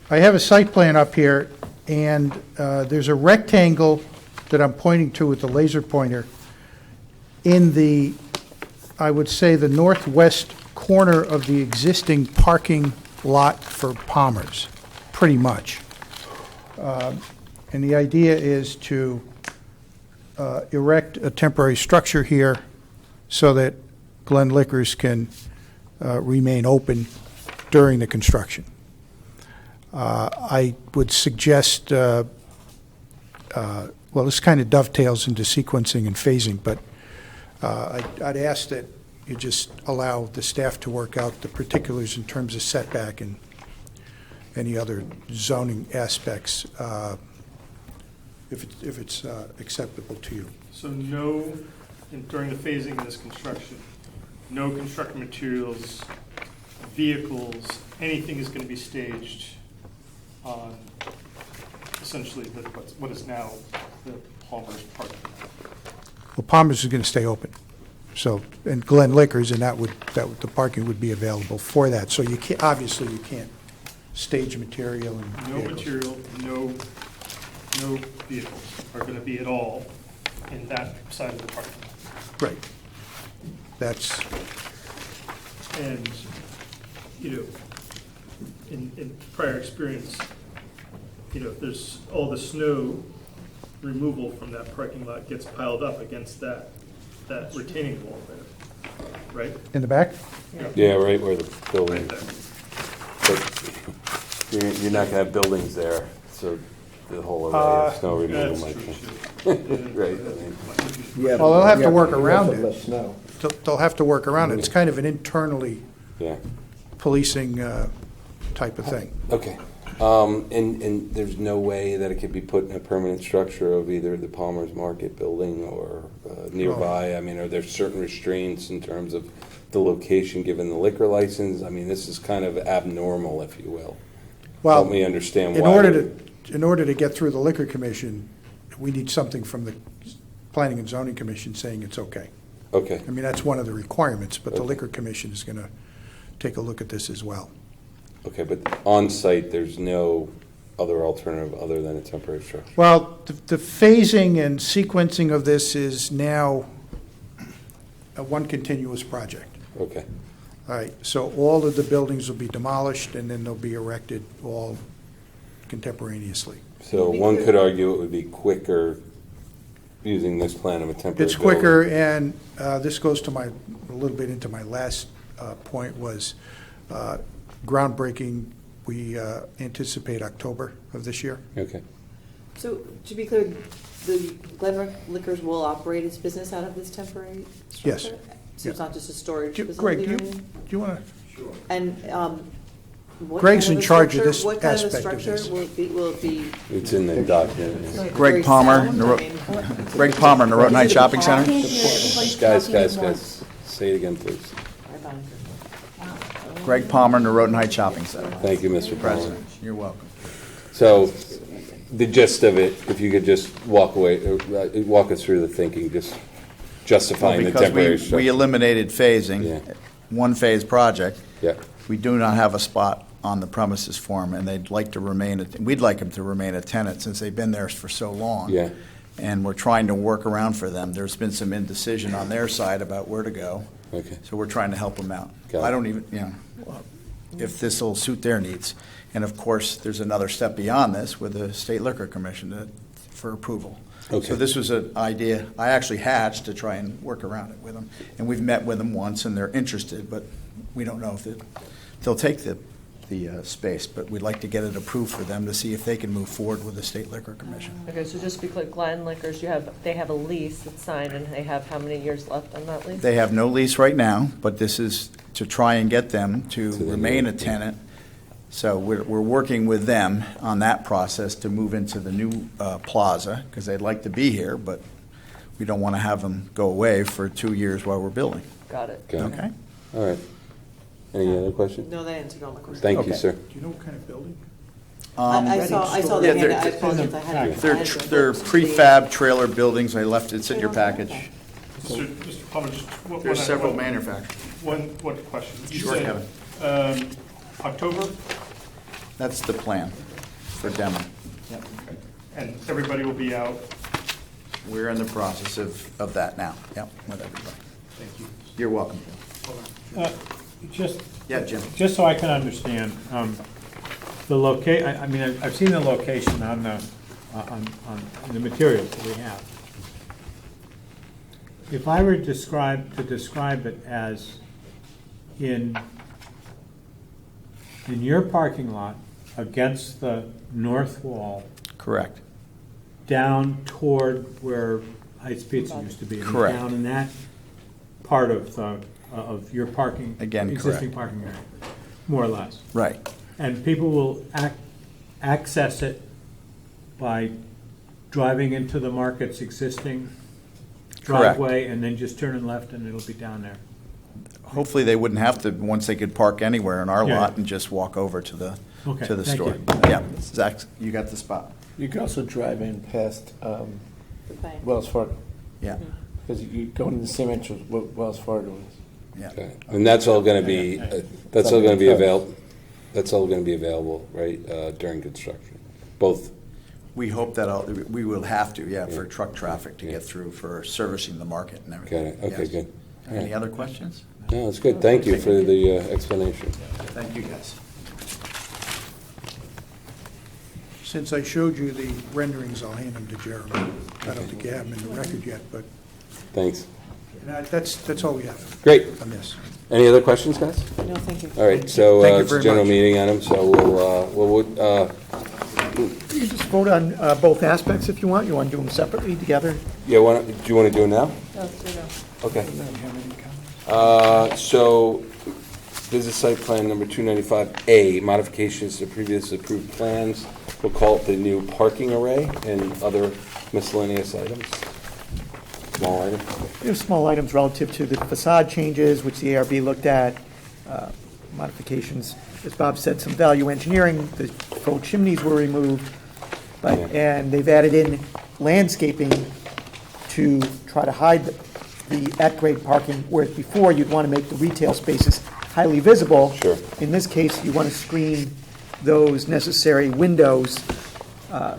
I have a site plan up here, and there's a rectangle that I'm pointing to with the laser pointer in I would say, the northwest corner of the existing parking lot for Palmer's, pretty much. And the idea is to erect a temporary structure here so that Glen Liquors can remain open during the construction. I would suggest, well, this kind of dovetails into sequencing and phasing, but I'd ask that you just allow the staff to work out the particulars in terms of setback and any other zoning aspects, if it's acceptable to you. So during the phasing of this construction, no construction materials, vehicles, anything is going to be staged on essentially what is now the Palmer's parking lot. Well, Palmer's is going to stay open, so, and Glen Liquors, and the parking would be available for that. So obviously you can't stage material and No vehicles. material, no vehicles are going to be at all in that side of the parking lot. Right. That's, And, in prior experience, there's all the snow removal from that parking lot gets piled up against that retaining wall there, right? in the back? Yeah, right where the Right building, there. but you're not gonna have buildings there, so the whole array of snow removal That's might true, be. too. Right, I mean, Yeah, Well, they'll have to yeah, work you have around to it. let snow. They'll have to work around it. It's kind of an internally yeah, policing type of thing. okay. And there's no way that it could be put in a permanent structure of either the Palmer's Market building or nearby? I mean, are there certain restraints in terms of the location given the liquor license? I mean, this is kind of abnormal, if you will. Well, Help me understand in why. order to get through the Liquor Commission, we need something from the Planning and Zoning Commission saying it's okay. Okay, I mean, that's one of the requirements, but the Okay. Liquor Commission is going to take a look at this as well. okay, but on-site, there's no other alternative other than a temporary structure? Well, the phasing and sequencing of this is now one continuous project. Okay, All right, so all of the buildings will be demolished, and then they'll be erected all contemporaneously. so one could argue it would be quicker using this plan of a temporary It's building. quicker, and this goes to a little bit into my last point, was groundbreaking, we anticipate October of this year. Okay, So, to be clear, the Glen Liquors will operate its business out of this temporary Yes. structure? So it's not just a storage Greg, facility do or you anything? want to? And, what Greg's kind in of a charge of structure- this What kind of a aspect of structure this. will it be? it's in the document. Like Greg very Palmer, sound? Nero- I mean, Greg Palmer, Norotan Heights Shopping Center. Guys, say it again, please. I found it. Greg Palmer, Norotan Heights Shopping Center. Thank you, Mr. President. You're welcome. So, the gist of it, if you could just walk us through the thinking, just justifying the temporary Because we structure. eliminated phasing, Yeah. one-phase project. Yeah, We do not have a spot on the premises for them, and they'd like to remain, we'd like them to remain a tenant since they've been there for so long. Yeah. And we're trying to work around for them. There's been some indecision on their side about where to go. Okay. So we're trying to help them out. Got it. I don't even, if this will suit their needs. And of course, there's another step beyond this with the State Liquor Commission for approval. Okay. So this was an idea I actually hatched to try and work around it with them. And we've met with them once, and they're interested, but we don't know if they'll take the space. But we'd like to get it approved for them to see if they can move forward with the State Liquor Commission. Okay, so just to be clear, Glen Liquors, they have a lease that's signed, and they have how many years left on that lease? They have no lease right now, but this is to try and get them to the remain new- a tenant. So we're working with them on that process to move into the new plaza, because they'd like to be here, but we don't want to have them go away for 2 years while we're building. Got it. Got it. Okay? All right. Any other questions? No, that answered all my questions. Thank you, Okay. sir. Do you know what kind of building? I saw the Yeah, hand, they're- I apologize, I had. They're prefab trailer buildings. I left, it's in your package. Mr. Palmer, just one. There's several one- manufacturers. One question. You Sure, said, Kevin. October, That's the plan for demo. and everybody will be out. We're in the process of that now. Yep, with everybody. Thank you. You're welcome. Just, Yeah, Jim. just so I can understand, the I mean, I've seen the location on the materials that we have. If I were to describe it as in your parking lot against the north wall, Correct. down toward where Heights Pizza used to be. and Correct. Down in that part of your parking. Again, Existing correct. parking area, more or less. Right. And people will access it by driving into the market's existing Correct. driveway and then just turning left and it'll be down there. Hopefully, they wouldn't have to, once they could park anywhere in our Yeah. lot and just walk over to the Okay, thank store. you. Yeah, Zach, you got the spot. You can also drive in past Fine. Wells Fargo, Yeah, because you go into the same entrance Wells Fargo is. yeah. Okay. And that's all going to be, that's all going to be available, that's all going to be available, right, during construction? Both, We hope that we will have to, yeah, for truck traffic to get through, for servicing the market and everything. got it, okay, Yes. good. All Any right. other questions? No, that's good, thank you for the explanation. Thank you, guys. Since I showed you the renderings, I'll hand them to Jeremy. I don't think you have them in the record yet, but Thanks. that's all we have Great. on this. Any other questions, guys? No, thank you. All right, so Thank you it's a very general much. meeting on them, so You can just vote on both aspects if you want. You want to do them separately, together? yeah, do you want to do it now? No, so no. Okay. So, business site plan number 295A, modifications to previous approved plans. We'll call it the new parking array and other miscellaneous items. Small items. There's small items relative to the facade changes, which the ARB looked at, modifications, as Bob said, some value engineering, the faux chimneys were removed, and they've added in landscaping to try to hide the at-grade parking, whereas before you'd want to make the retail spaces highly visible. Sure. In this case, you want to screen those necessary windows,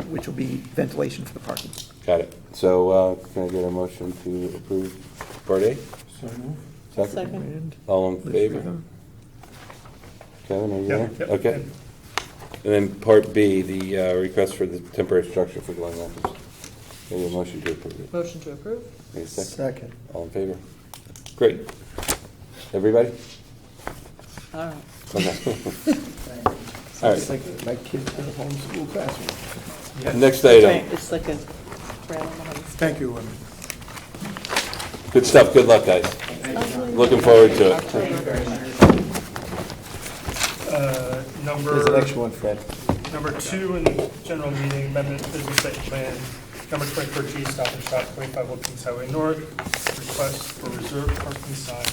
which will be ventilation for the parking. Got it. So, can I get a motion to approve Part A? So moved. Second. All in favor? Kevin, are you there? Yep. Okay. And then Part B, the request for the temporary structure for Glen Liquors. Can I get a motion to approve it? Motion to approve? Need a second? Second. All in favor? Great. Everybody? All right. Okay. All It's right, like my kids in a homeschool classroom. next item. It's like a trail on the house. Thank you. Good stuff, good luck, guys. Looking forward to it. There's an extra one, Fred. Number 2 in the general meeting, amendment business site plan, number 24G, Stop and Shop, 25 Wilkins Highway North, request for reserved parking sign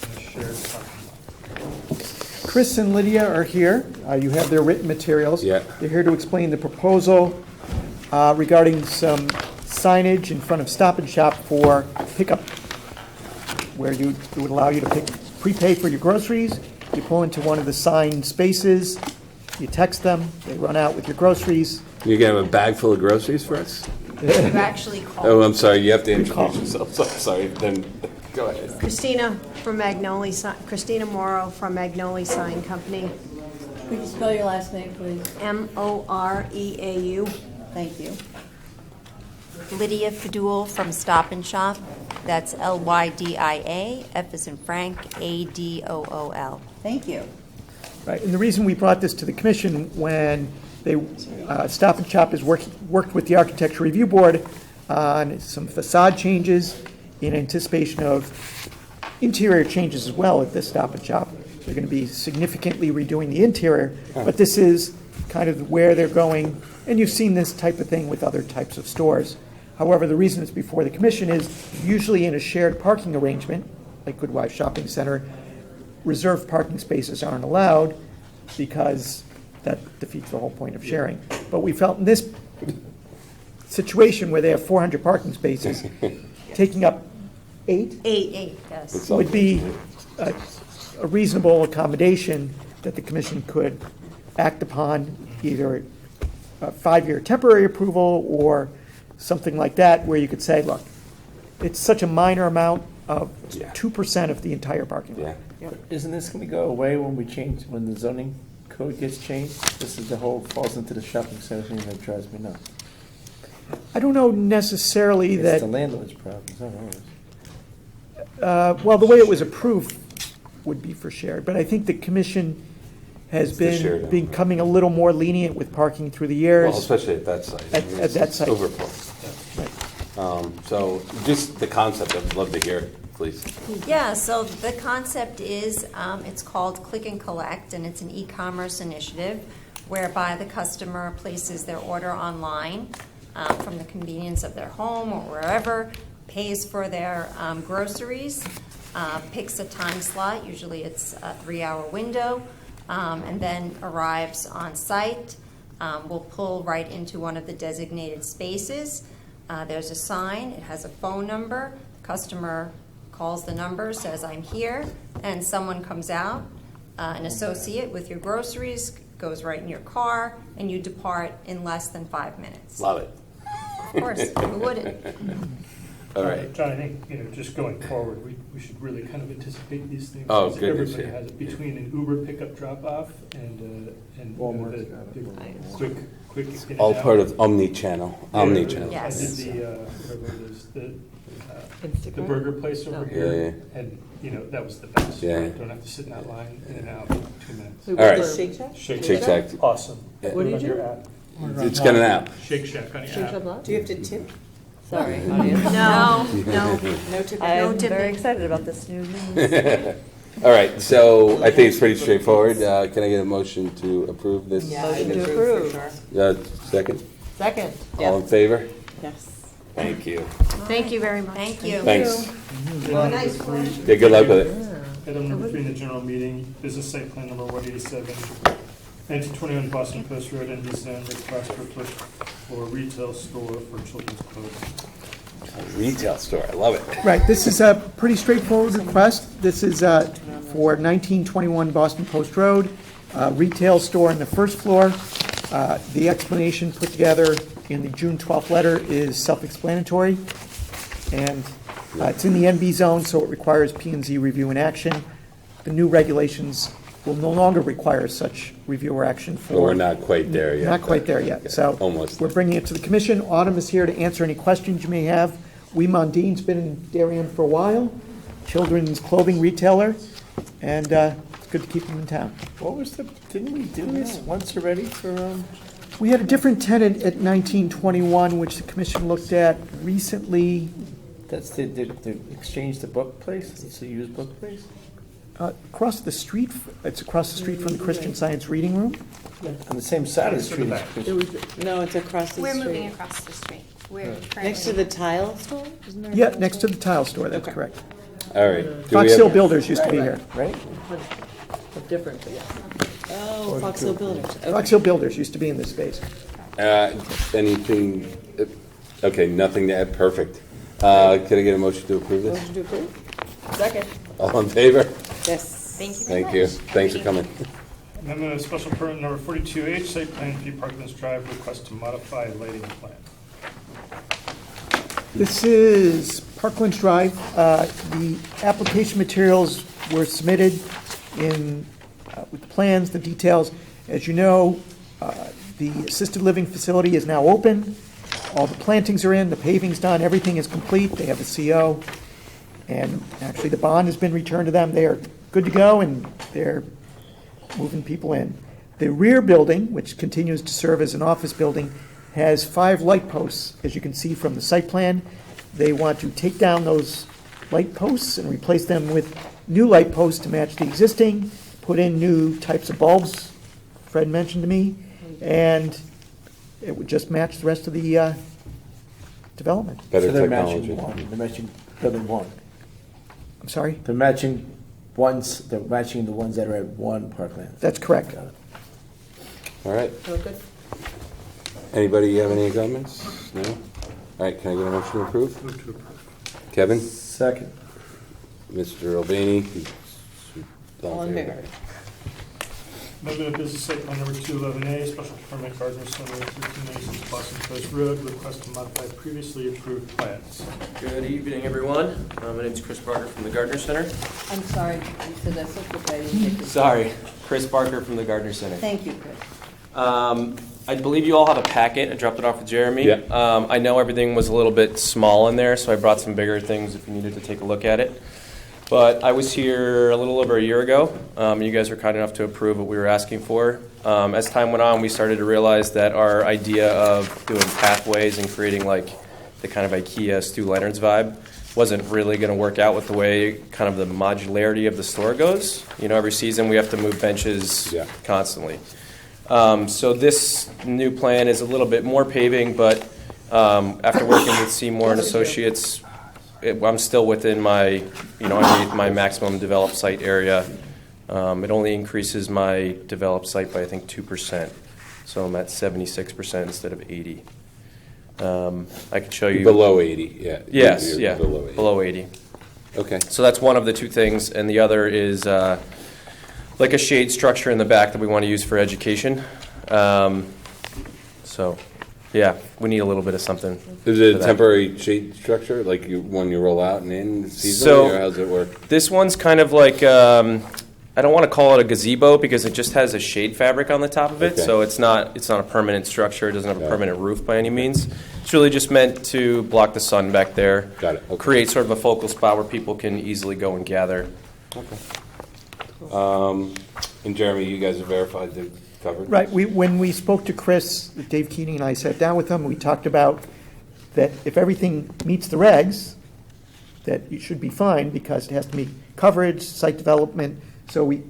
in a shared parking lot. Chris and Lydia are here. You have their written materials. Yeah. They're here to explain the proposal regarding some signage in front of Stop and Shop for pickup, where it would allow you to prepay for your groceries You pull into one of the signed spaces, you text them, they run out with your groceries. You gonna have a bag full of groceries for us? You're actually called. Oh, I'm sorry, you have to call. introduce yourself. I'm sorry, then, go ahead. Christina from Christina Morrow from Magnoli Sign Company. Could you spell your last name, please? Moreau. Thank you. Lydia Fadul from Stop and Shop. That's Lydia, F as in Frank, ADOOL. Thank you. Right, and the reason we brought this to the commission when they, Stop and Shop has worked with the Architecture Review Board on some facade changes in anticipation of interior changes as well at this Stop and Shop. They're going to be significantly redoing the interior, but this is kind of where they're going, and you've seen this type of thing with other types of stores. However, the reason it's before the commission is usually in a shared parking arrangement, like Goodwife Shopping Center, reserved parking spaces aren't allowed because that defeats the whole point of sharing. But we felt in this situation where they have 400 parking spaces, taking up 8 Eight, yes. would be a reasonable accommodation that the commission could act upon, either a 5-year temporary approval or something like that, where you could say, look, it's such a minor amount of 2% of the entire parking lot. Yeah. Isn't this going to go away when the zoning code gets changed? This is falls into the shopping center thing that drives me nuts. I don't know necessarily It's that, the landlord's problem, it's not ours. well, the way it was approved would be for shared, but I think the commission has It's the shared, been becoming a little more lenient with parking through the years. Well, especially at that site. At that site. Overflow. So just the concept, I'd love to hear it, please. Yeah, so the concept is, it's called Click and Collect, and it's an e-commerce initiative whereby the customer places their order online from the convenience of their home or wherever, pays for their groceries, picks a time slot, usually it's a 3-hour window, and then arrives on site. Will pull right into one of the designated spaces. There's a sign, it has a phone number. Customer calls the number, says, I'm here, and someone comes out, an associate with your groceries, goes right in your car, and you depart in less than 5 minutes. Love it. Of course, who wouldn't? All right. John, I think, just going forward, we should really kind of anticipate these things. Oh, because goodness, everybody yeah. has it between an Uber pickup drop-off and Walmart's the got it. quick in and All out. part of omni-channel. Omni-channel. Yes. I did whatever it is, the Instacart? burger place over Oh. here, and, that was the best. Yeah. Right? Don't have to sit in that line in and out for 2 minutes. All right. Shake Shack? Shake Shake Shack. Awesome. Yeah. What do you On your do? app. It's got an app. Shake Shack on your Shake app. Shack Live? Do you have to tip? Sorry, audience. No, No tipping? I'm tipping. very excited about this new news. All right, so I think it's pretty straightforward. Can I get a motion to approve this? Yeah, Motion to approve for approve. sure. Second? Second. Yeah. All in favor? Yes. Thank you. Thank you very much. Thank you. Thanks. Well, Yeah, good luck with it. Item number 3 in the general meeting, business site plan number 187, 1921 Boston Post Road, NB Zone, request for retail store for children's clothing. Retail store, I love it. Right, this is a pretty straightforward request. This is for 1921 Boston Post Road, retail store on the first floor. The explanation put together in the June 12th letter is self-explanatory, and it's in the NB zone, so it requires P&Z review and action. The new regulations will no longer require such review or action for... But we're not quite there yet. Not quite there yet, Okay, so... almost. We're bringing it to the commission. Autumn is here to answer any questions you may have. Wee Mondine's been in Darien for a while, children's clothing retailer, and it's good to keep them in town. What was didn't we do this once already for, We had a different tenant at 1921, which the commission looked at recently, that's the exchange the book place? It's a used book place? across the street. It's across the street from the Christian Science Reading Room. On the same side of the To the street. back. No, it's across the We're street. moving across the street. We're Next to the tile store? Isn't there a Yeah, tile next to store? the tile store, that's Okay. correct. All right. Do we Fox Hill have, Builders used to be here. Right? Different, but yeah. Oh, Fox Hill Builders. Okay. Fox Hill Builders used to be in this space. anything, okay, nothing to add, perfect. Can I get a motion to approve this? Motion to approve? Second. All in favor? Yes. Thank you very much. Thank you. Thanks for coming. Amendment of special permit number 42H, site plan fee Parklands Drive, request to modify lighting plan. This is Parklands Drive. The application materials were submitted with the plans, the details. As you know, the assisted living facility is now open. All the plantings are in, the paving's done, everything is complete. They have a CO. And actually, the bond has been returned to them. They are good to go, and they're moving people in. The rear building, which continues to serve as an office building, has 5 light posts, as you can see from the site plan. They want to take down those light posts and replace them with new light posts to match the existing, put in new types of bulbs, Fred mentioned to me, and it would just match the rest of the development. Better So they're technology. matching one, they're matching building one. I'm sorry? They're matching the ones that are at one Parkland. That's correct. Got it. All right. Look good. Anybody have any comments? No? All right, can I get a motion to approve? Move to approve. Kevin? Second. Mr. Albany? All in favor? Amendment of business site plan number 211A, special permit Gardner Center, 1396 Boston Post Road, request to modify previously approved plans. Good evening, everyone. My name is Chris Barker from the Gardner Center. I'm sorry, you said that so quick, I didn't take it. Sorry, Chris Barker from the Gardner Center. Thank you, Chris. I believe you all have a packet. I dropped it off with Jeremy. Yeah. I know everything was a little bit small in there, so I brought some bigger things if you needed to take a look at it. But I was here a little over a year ago, and you guys were kind enough to approve what we were asking for. As time went on, we started to realize that our idea of doing pathways and creating like the kind of IKEA Stu Leonard's vibe wasn't really going to work out with the way kind of the modularity of the store goes. You know, every season we have to move benches constantly. So this new plan is a little bit more paving, but after working with Seymour and Associates, I'm still within my, underneath my maximum developed site area. It only increases my developed site by, I think, 2%. So I'm at 76% instead of 80. I can show you. Below 80, yeah. Yes, You're yeah, below 80. Okay. So that's one of the two things, and the other is like a shade structure in the back that we want to use for education. So, yeah, we need a little bit of something. Is it for a that. temporary shade structure, like when you roll out and in seasonally, So- or how's it work? This one's kind of like, I don't want to call it a gazebo because it just has a shade fabric on the top of it. Okay. So it's not a permanent structure. It doesn't have a Got it. permanent roof by any means. It's really just meant to block the sun back there. Got it. Okay. Create sort of a focal spot where people can easily go and gather. And Jeremy, you guys have verified the coverage? Right, when we spoke to Chris, Dave Keating and I sat down with him, we talked about that if everything meets the regs, that you should be fine because it has to meet coverage, site development. So we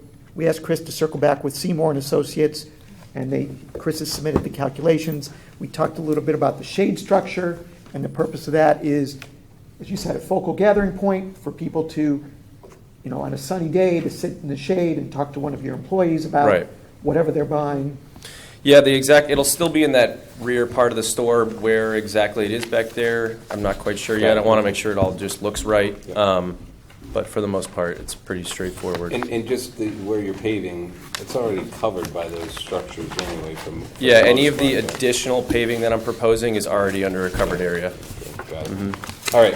asked Chris to circle back with Seymour and Associates, and Chris has submitted the calculations. We talked a little bit about the shade structure, and the purpose of that is, as you said, a focal gathering point for people to, on a sunny day, to sit in the shade and talk to one of your employees about Right. whatever they're buying. Yeah, it'll still be in that rear part of the store where exactly it is back there. I'm not quite sure yet. I want to make sure it all just looks right. But for the most part, it's pretty straightforward. And just where you're paving, it's already covered by those structures anyway from... Yeah, the any most of the part, additional paving that I'm proposing is already under a covered area. Got it. All right,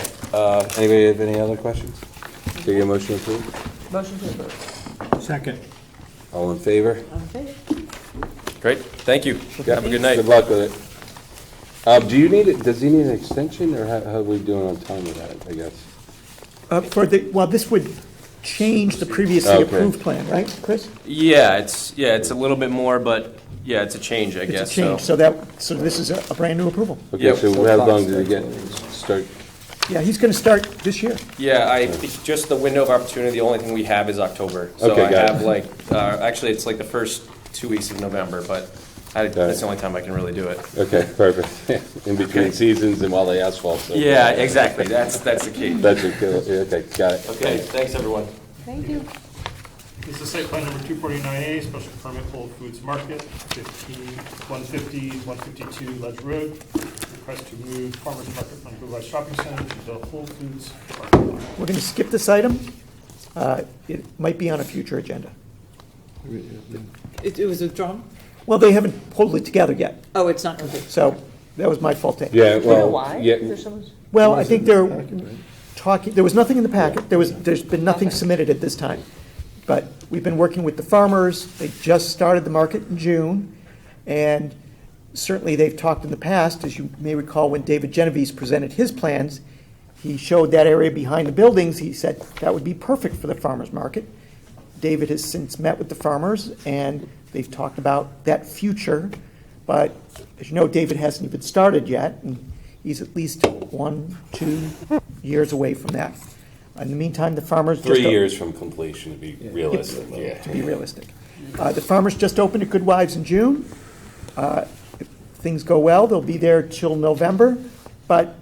anybody have any other questions? Can you get a motion to approve? Motion to approve. Second. All in favor? Okay. Great, thank you. Have a good night. Good luck with it. Do you need it? Does he need an extension, or how are we doing on time with that, I guess? This would change the previously Okay. approved plan, right, Chris? Yeah, it's a little bit more, but yeah, it's a change, I It's guess. a change, so this is a brand-new approval. Okay, Yep. so how long did it start? Yeah, he's going to start this year. Yeah, I think just the window of opportunity, the only thing we have is October. So Okay, I got have it. actually it's like the first 2 weeks of November, but it. that's the only time I can really do it. Okay, perfect. In between seasons and while they asphalt. So. Yeah, exactly. That's the key. That's a kill. Yeah, okay, got it. Okay, thanks everyone. Thank you. This is site plan number 249A, special permit Whole Foods Market, 152 Ledge Road. Request to move Farmers Market from Blue Light Shopping Center to the Whole Foods parking lot. We're going to skip this item. It might be on a future agenda. It was withdrawn? Well, they haven't pulled it together yet, Oh, it's not complete. so that was my fault. Yeah, Do you know well, why? yeah, Is there so much? Well, I think they're talking, there was nothing in the packet, there's been nothing submitted at this time. But we've been working with the farmers, they just started the market in June, and certainly they've talked in the past, as you may recall, when David Genovese presented his plans, he showed that area behind the buildings, he said that would be perfect for the farmers market. David has since met with the farmers, and they've talked about that future, but as you know, David hasn't even started yet, and he's at least 1-2 years away from that. In the meantime, the farmers just... 3 years from completion to be realistic, To be realistic. The farmers just opened at Good Wives in June. If things go well, they'll be there till November, but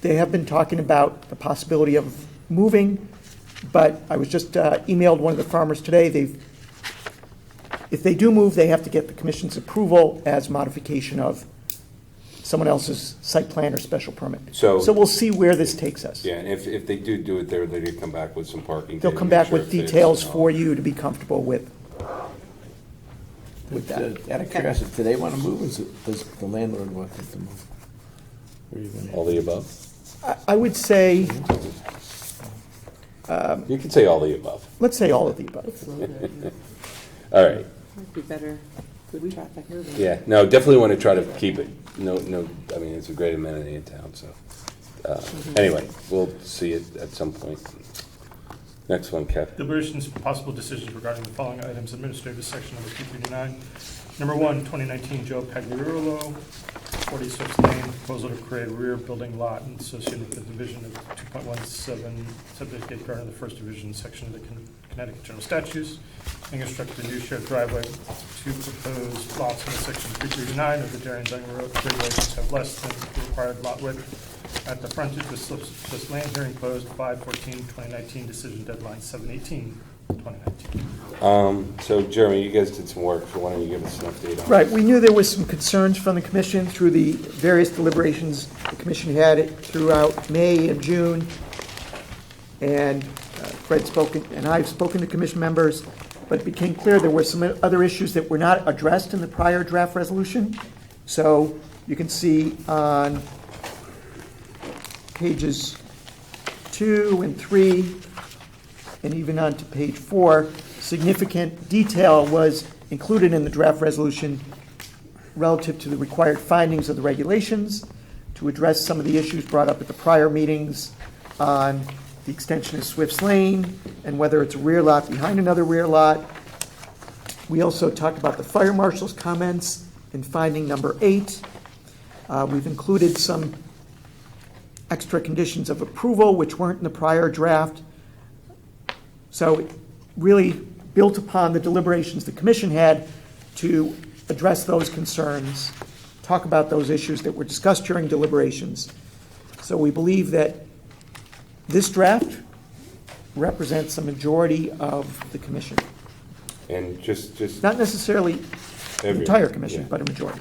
they have been talking about the possibility of moving, but I was just emailed one of the farmers today. If they do move, they have to get the commission's approval as modification of someone else's site plan or special permit. So- we'll see where this takes us. yeah, and if they do it there, they come back with some parking. They'll data, come make back sure with it fits details and all. for you to be comfortable with that. Out of curiosity, do they want to move, or does the landlord want them to move? Where are you gonna- All the above? I would say, You can say all the above. let's say all of the above. All right. Might be better food traffic. Yeah, no, definitely want to try to keep it. No, I mean, it's a great amenity in town, so. Anyway, we'll see it at some point. Next one, Kev. Deliberations and possible decisions regarding the following items, administrative section number 239. Number 1, 2019 Joe Pagliarulo, 40 Swift Lane, proposal to create a rear building lot and associated with the division of 2.17 subject gate guard in the first division section of the Connecticut General Statutes, and construct a new shared driveway. 2 proposed lots in section 339 of the Darien zoning regulations have less than the required lot width at the frontage with Swift Lane. Hearing closed 5/14/2019, decision deadline 7/18/2019. So Jeremy, you guys did some work, so why don't you give us an update on? Right, we knew there was some concerns from the commission through the various deliberations. The commission had it throughout May and June. And Fred spoken, and I've spoken to commission members, but it became clear there were some other issues that were not addressed in the prior draft resolution. So you can see on pages 2 and 3, and even on to page 4, significant detail was included in the draft resolution relative to the required findings of the regulations to address some of the issues brought up at the prior meetings on the extension of Swift's Lane and whether it's a rear lot behind another rear lot. We also talked about the fire marshal's comments in finding number 8. We've included some extra conditions of approval which weren't in the prior draft. So it really built upon the deliberations the commission had to address those concerns, talk about those issues that were discussed during deliberations. So we believe that this draft represents a majority of the commission. And just Not necessarily the Every- entire commission, yeah. but a majority.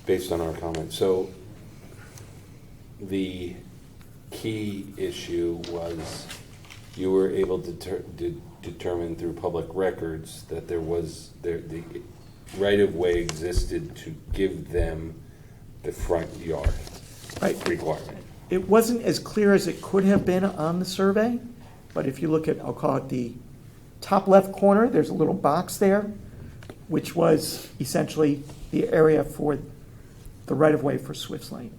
based on our comments. So the key issue was you were able to determine through public records that the right-of-way existed to give them the front yard Right. requirement. It wasn't as clear as it could have been on the survey, but if you look at, I'll call it the top left corner, there's a little box there, which was essentially the area for the right-of-way for Swift's Lane.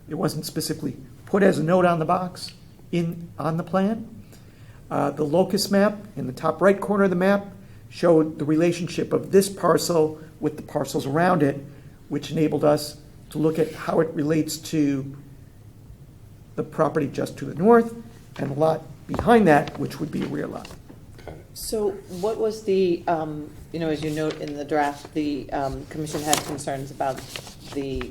It wasn't specifically put as a note on the box on the plan. The locus map in the top right corner of the map showed the relationship of this parcel with the parcels around it, which enabled us to look at how it relates to the property just to the north and the lot behind that, which would be a rear lot. So what was the, as you note in the draft, the commission had concerns about the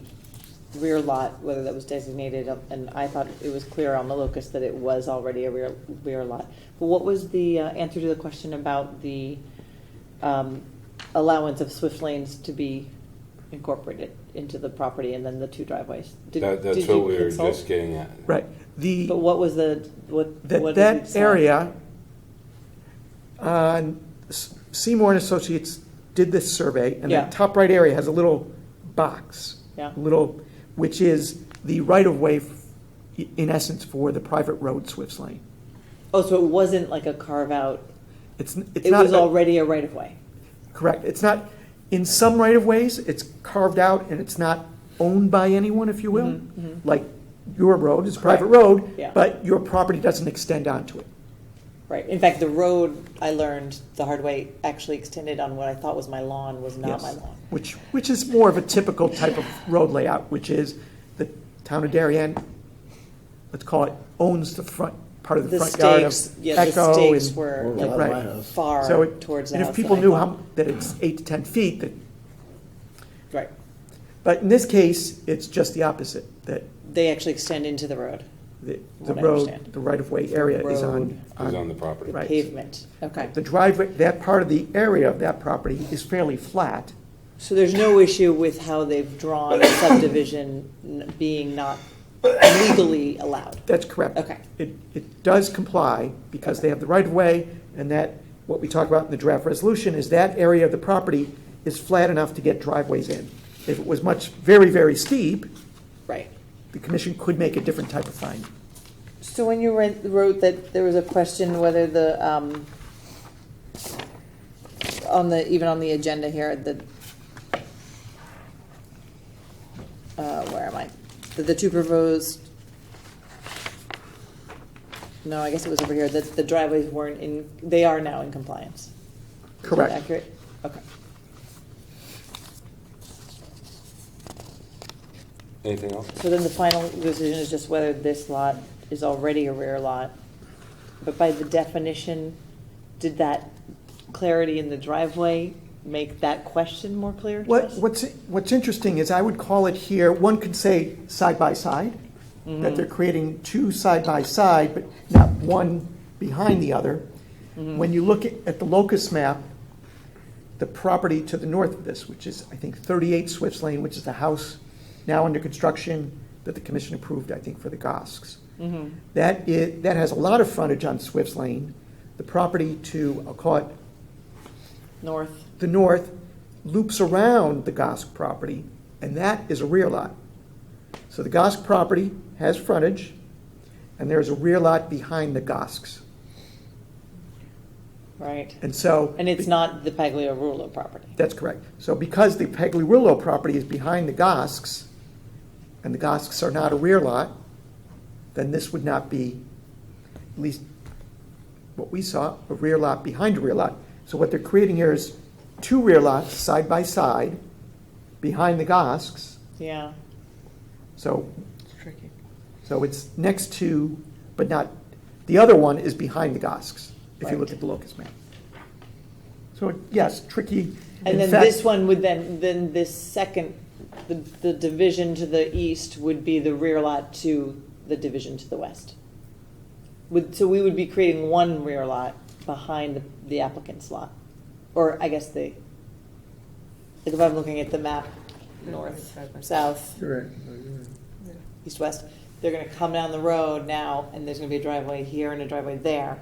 rear lot, whether that was designated, and I thought it was clear on the locus that it was already a rear lot. But what was the answer to the question about the allowance of Swift lanes to be incorporated into the property and then the 2 driveways? That's did what you we were consult? just getting at. Right. But what was the, what did you That decide? area Seymour and Associates did this survey, and Yeah. the top right area has a little box. Yeah. Which is the right-of-way, in essence, for the private road Swift's Lane. Oh, so it wasn't like a carve-out, It's it not was already a right-of-way? correct. It's not, in some right-of-ways, it's carved out and it's not owned by anyone, if you will. Like your road is a private road, Yeah. but your property doesn't extend onto it. Right. In fact, the road, I learned the hard way, actually extended on what I thought was my lawn, was not Yes. my lawn. Which is more of a typical type of road layout, which is the town of Darien, let's call it, owns the front, part of the The front yard of stakes, yeah, the Echo. stakes and- were Right. like My house. far So towards the and house. if people than I knew thought. that it's 8 to 10 feet, that, Right. but in this case, it's just the opposite, that They actually extend into the road, the What I road, understand. the right-of-way area is Road. Is on the property. Right. pavement. Okay. The driveway, that part of the area of that property is fairly flat. So there's no issue with how they've drawn the subdivision being not legally allowed? That's correct. Okay. It does comply because they have the right-of-way, and that, what we talk about in the draft resolution, is that area of the property is flat enough to get driveways in. If it was very, very steep, Right. the commission could make a different type of finding. So when you wrote that there was a question whether the, even on the agenda here, where am I? The two proposed, no, I guess it was over here, that the driveways weren't in, they are now in compliance. Is that Correct. accurate? Okay. Anything else? So then the final decision is just whether this lot is already a rear lot. But by the definition, did that clarity in the driveway make that question more clear to us? What's interesting is I would call it here, one could say side by side, that they're creating two side by side, but not one behind the other. When you look at the locus map, the property to the north of this, which is, I think, 38 Swifts Lane, which is the house now under construction that the commission approved, I think, for the Gosks. That has a lot of frontage on Swifts Lane. The property to, I'll call it North. the north, loops around the Gosk property, and that is a rear lot. So the Gosk property has frontage, and there's a rear lot behind the Gosks. Right. And so. And it's not the Pagliarulo property. That's correct. So because the Pagliarulo property is behind the Gosks, and the Gosks are not a rear lot, then this would not be, at least what we saw, a rear lot behind a rear lot. So what they're creating here is two rear lots side by side behind the Gosks. Yeah. So, It's tricky. so it's next to, but not, the other one is behind the Gosks, if you look Right. at the locus map. So, yes, tricky. And In then fact- this one would then this second, the division to the east would be the rear lot to the division to the west. So we would be creating one rear lot behind the applicant's lot. Or I guess like if I'm looking at the map, north, south, east, west, they're gonna come down the road now, and there's gonna be a driveway here and a driveway there.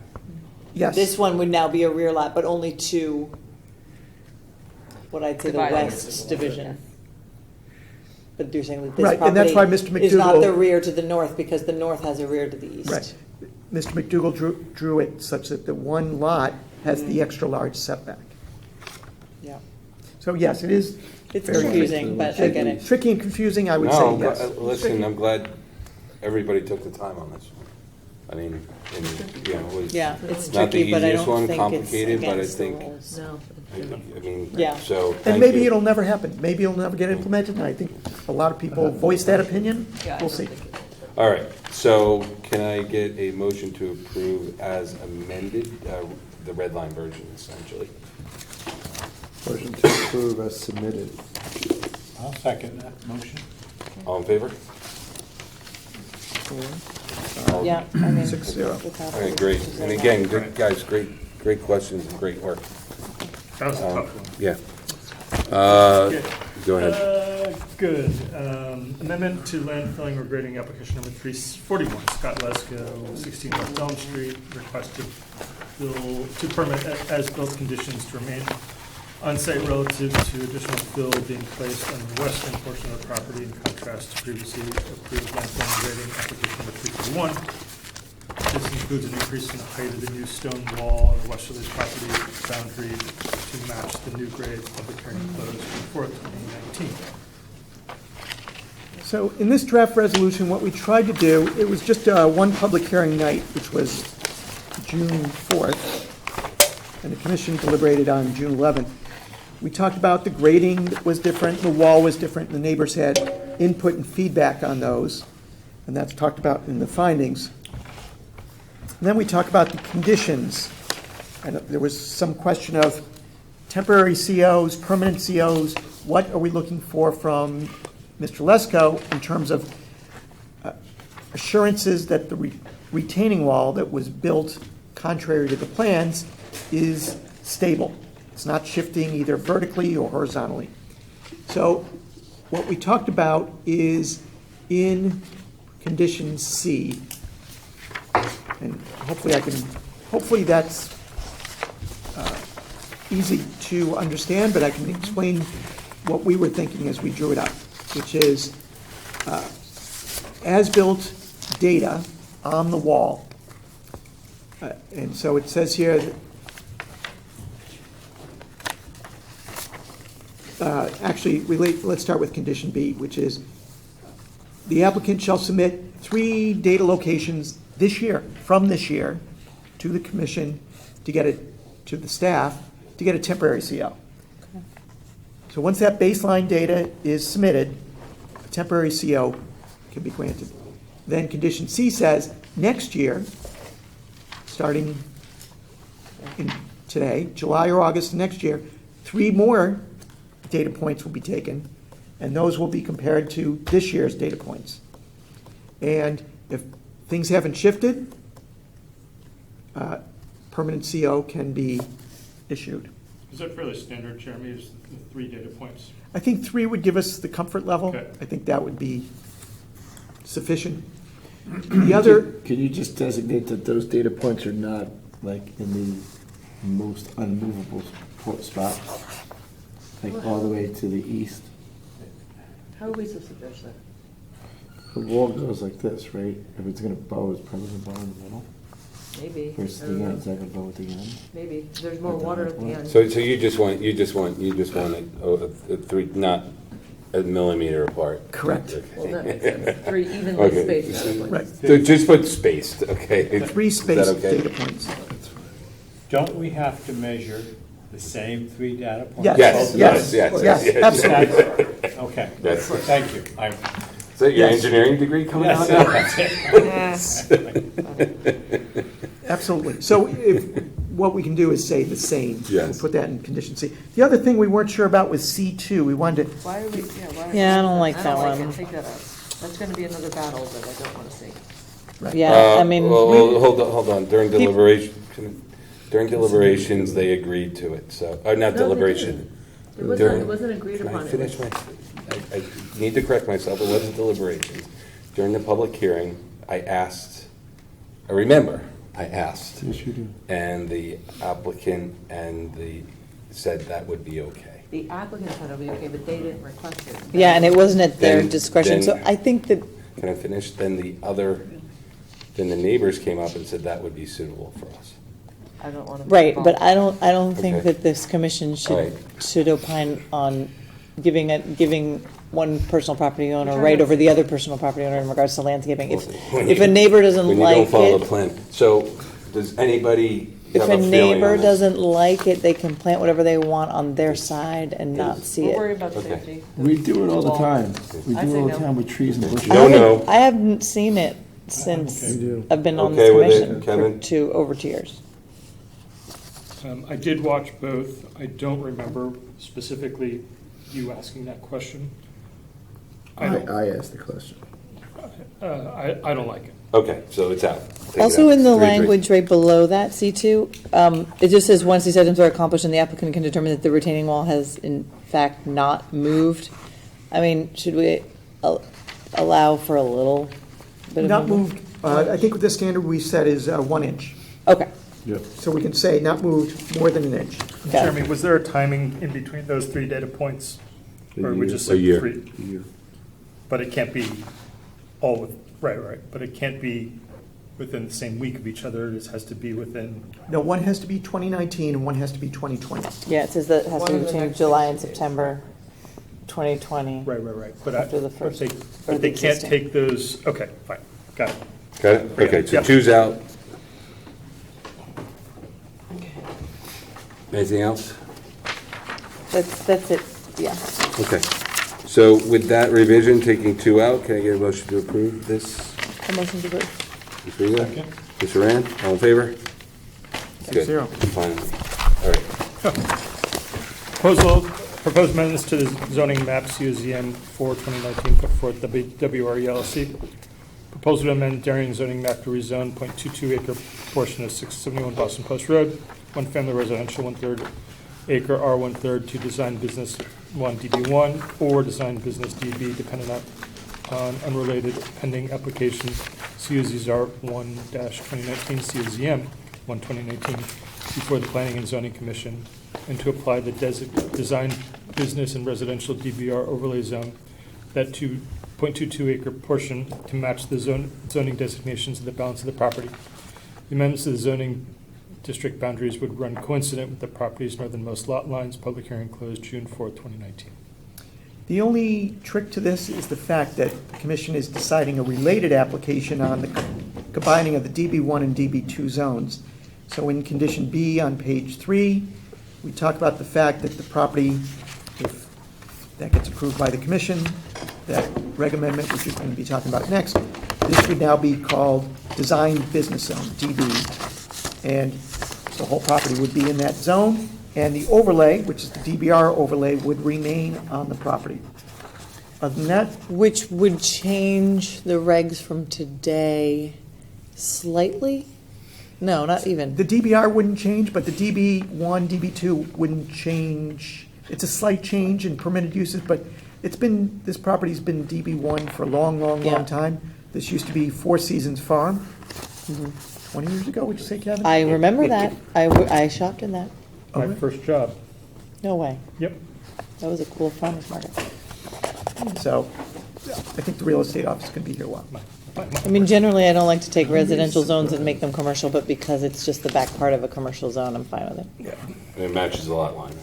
Yes. This one would now be a rear lot, but only to what I'd say the Divided. west division. But you're saying that this Right, and that's why property Mr. is not McDougal- the rear to the north, because the north has a rear to the east. Right. Mr. McDougal drew it such that the one lot has Mm-hmm. the extra large setback. Yeah. So yes, it is. It's very confusing, but I get it. Tricky and confusing, I would No, say I'm yes. listen, I'm glad everybody took the time on this one. I mean, and, you know, it was Yeah, it's not the tricky, but I easiest don't one, think it's complicated, but I against the think, rules. No. I mean, Yeah. so, And thank maybe you. it'll never happen. Maybe it'll never get implemented, and I think a lot of people voice that opinion. We'll see. All right, so can I get a motion to approve as amended, the red line version essentially? Motion to approve as submitted. I'll second that motion. All in favor? All- Yeah, I mean. 6-0. without All right, the great. issues And like again, that. good guys, great questions and great work. That was a tough one. Yeah. Go ahead. Good. Amendment to landfilling or grading application number 341, Scott Lesko, 16 West Elm Street, requested to permit as-built conditions to remain on-site relative to additional fill being placed on the western portion of the property in contrast to previously approved landfilling and grading application number 341. This includes an increase in the height of the new stone wall on the westerly property boundary to match the new grade. Public hearing closed June 4th, 2019. So in this draft resolution, what we tried to do, it was just one public hearing night, which was June 4th, and the commission deliberated on June 11th. We talked about the grading that was different, the wall was different, and the neighbors had input and feedback on those, and that's talked about in the findings. And then we talk about the conditions, and there was some question of temporary COs, permanent COs, what are we looking for from Mr. Lesko in terms of assurances that the retaining wall that was built contrary to the plans is stable. It's not shifting either vertically or horizontally. So what we talked about is in condition C, and hopefully that's easy to understand, but I can explain what we were thinking as we drew it up, which is as-built data on the wall. And so it says here that let's start with condition B, which is the applicant shall submit 3 data locations from this year, to the commission to the staff, to get a temporary CO. Okay. So once that baseline data is submitted, a temporary CO can be granted. Then condition C says next year, starting in today, July or August next year, 3 more data points will be taken, and those will be compared to this year's data points. And if things haven't shifted, permanent CO can be issued. Is that fairly standard, Jeremy, is the 3 data points? I think 3 would give us the comfort level. Okay. I think that would be sufficient. The other, Can you just designate that those data points are not like in the most unmovable spots? Like all the way to the east? How are we supposed to judge that? The wall goes like this, right? If it's gonna bow, it's probably gonna bow in the middle. Maybe. Versus I the don't know. end, is that gonna bow at the end? Maybe. There's more water at the end. So you just want it 3, not a millimeter apart? Correct. Okay. Well, that makes sense. 3 evenly Okay. spaced data points. right, So just put spaced, okay? 3 Is that spaced okay? data points. Don't we have to measure the same 3 data points? Yes, Yes, yes, yes, yes, absolutely. Okay, That's- thank you. Is that your engineering degree coming out now? Yes. Absolutely. So what we can do is say the same. Yes. We'll put that in condition C. The other thing we weren't sure about was C2. We wanted to, Why are we, Yeah, I don't like that I don't one. like it. Take that out. That's gonna be another battle that I don't wanna see. Yeah, I mean, Well, hold on, during deliberations, they agreed to it, so, not No, they deliberation. didn't. During- It wasn't agreed Can I upon. It finish was- I need to correct myself, it wasn't deliberations. During the public hearing, I remember I asked, Yes, you do. and the applicant said that would be okay. The applicant said it would be okay, but they didn't request it. yeah, and it wasn't at their Then- discretion. So then- I think that, Can I finish? Then the neighbors came up and said that would be suitable for us. I don't wanna. be right, but involved. I don't think Okay. that this commission All right. should opine on giving one personal property owner right over the other personal property owner in regards to landscaping. If a neighbor doesn't When you like don't follow the it, plan. So, does anybody if have a a feeling neighbor on this? doesn't like it, they can plant whatever they want on their side and not see We're it. worried about Okay. safety. We do it all the time. We I do it say all the no. time with trees and bushes. No, no. I haven't seen it since We do. I've been on Okay this with it, commission Kevin? for over 2 years. I did watch both. I don't remember specifically you asking that question. I asked the question. I don't like it. Okay, so it's out. Take it Also out. in the 3-3. language right below that, C2, it just says, once these items are accomplished and the applicant can determine that the retaining wall has in fact not moved. I mean, should we allow for a little bit of Not movement? moved, I think what the standard we set is 1 inch. Okay. So we can say not moved more than an inch. Got it. Jeremy, was there a timing in between those 3 data points? Or we just A said year. 3? But it can't be all with, right, but it can't be within the same week of each other, it has to be within, No, one has to be 2019 and one has to be 2020. Yeah, it says that it has to One be of the between next July and 6 days. September 2020. right. But After the first- or but the they can't existing. take those, okay, fine, got it. Got it? Okay, so Yep. 2's out. Anything else? That's it, yeah. Okay. So with that revision, taking 2 out, can I get a motion to approve this? A motion to approve. Ms. Riga? Mr. Rand, all in favor? Good. 6-0. Finally. All right. Proposed amendments to the zoning map CUZM for 2019 put forth WRE LLC. Proposal to amend Darien zoning map to rezone .22 acre portion of 671 Boston Post Road, 1 family residential, 1/3 acre R 1/3 to design business 1 DB1 or design business DB, depending on unrelated pending application CUZR 1-2019 CUZM 1-2019 before the Planning and Zoning Commission, and to apply the design business and residential DBR overlay zone, that 2.22 acre portion to match the zoning designations of the balance of the property. The amendments to the zoning district boundaries would run coincident with the property's northernmost lot lines. Public hearing closed June 4th, 2019. The only trick to this is the fact that the commission is deciding a related application on the combining of the DB1 and DB2 zones. So in condition B on page 3, we talk about the fact that the property, if that gets approved by the commission, that reg amendment, which we're going to be talking about next, this would now be called Design Business Zone, DB. And the whole property would be in that zone, and the overlay, which is the DBR overlay, would remain on the property. Other than that, Which would change the regs from today slightly? No, not even. the DBR wouldn't change, but the DB1, DB2 wouldn't change. It's a slight change in permitted uses, but this property's been DB1 for a long, long, Yeah. long time. This used to be Four Seasons Farm. 20 years ago, would you say, Kevin? I remember that. I shopped in that. My Okay. first job. No way. Yep. That was a cool farmer's market. So I think the real estate office can be here a while. I mean, generally, I don't like to take residential zones and make them commercial, but because it's just the back part of a commercial zone, I'm fine with it. And it matches the lot line,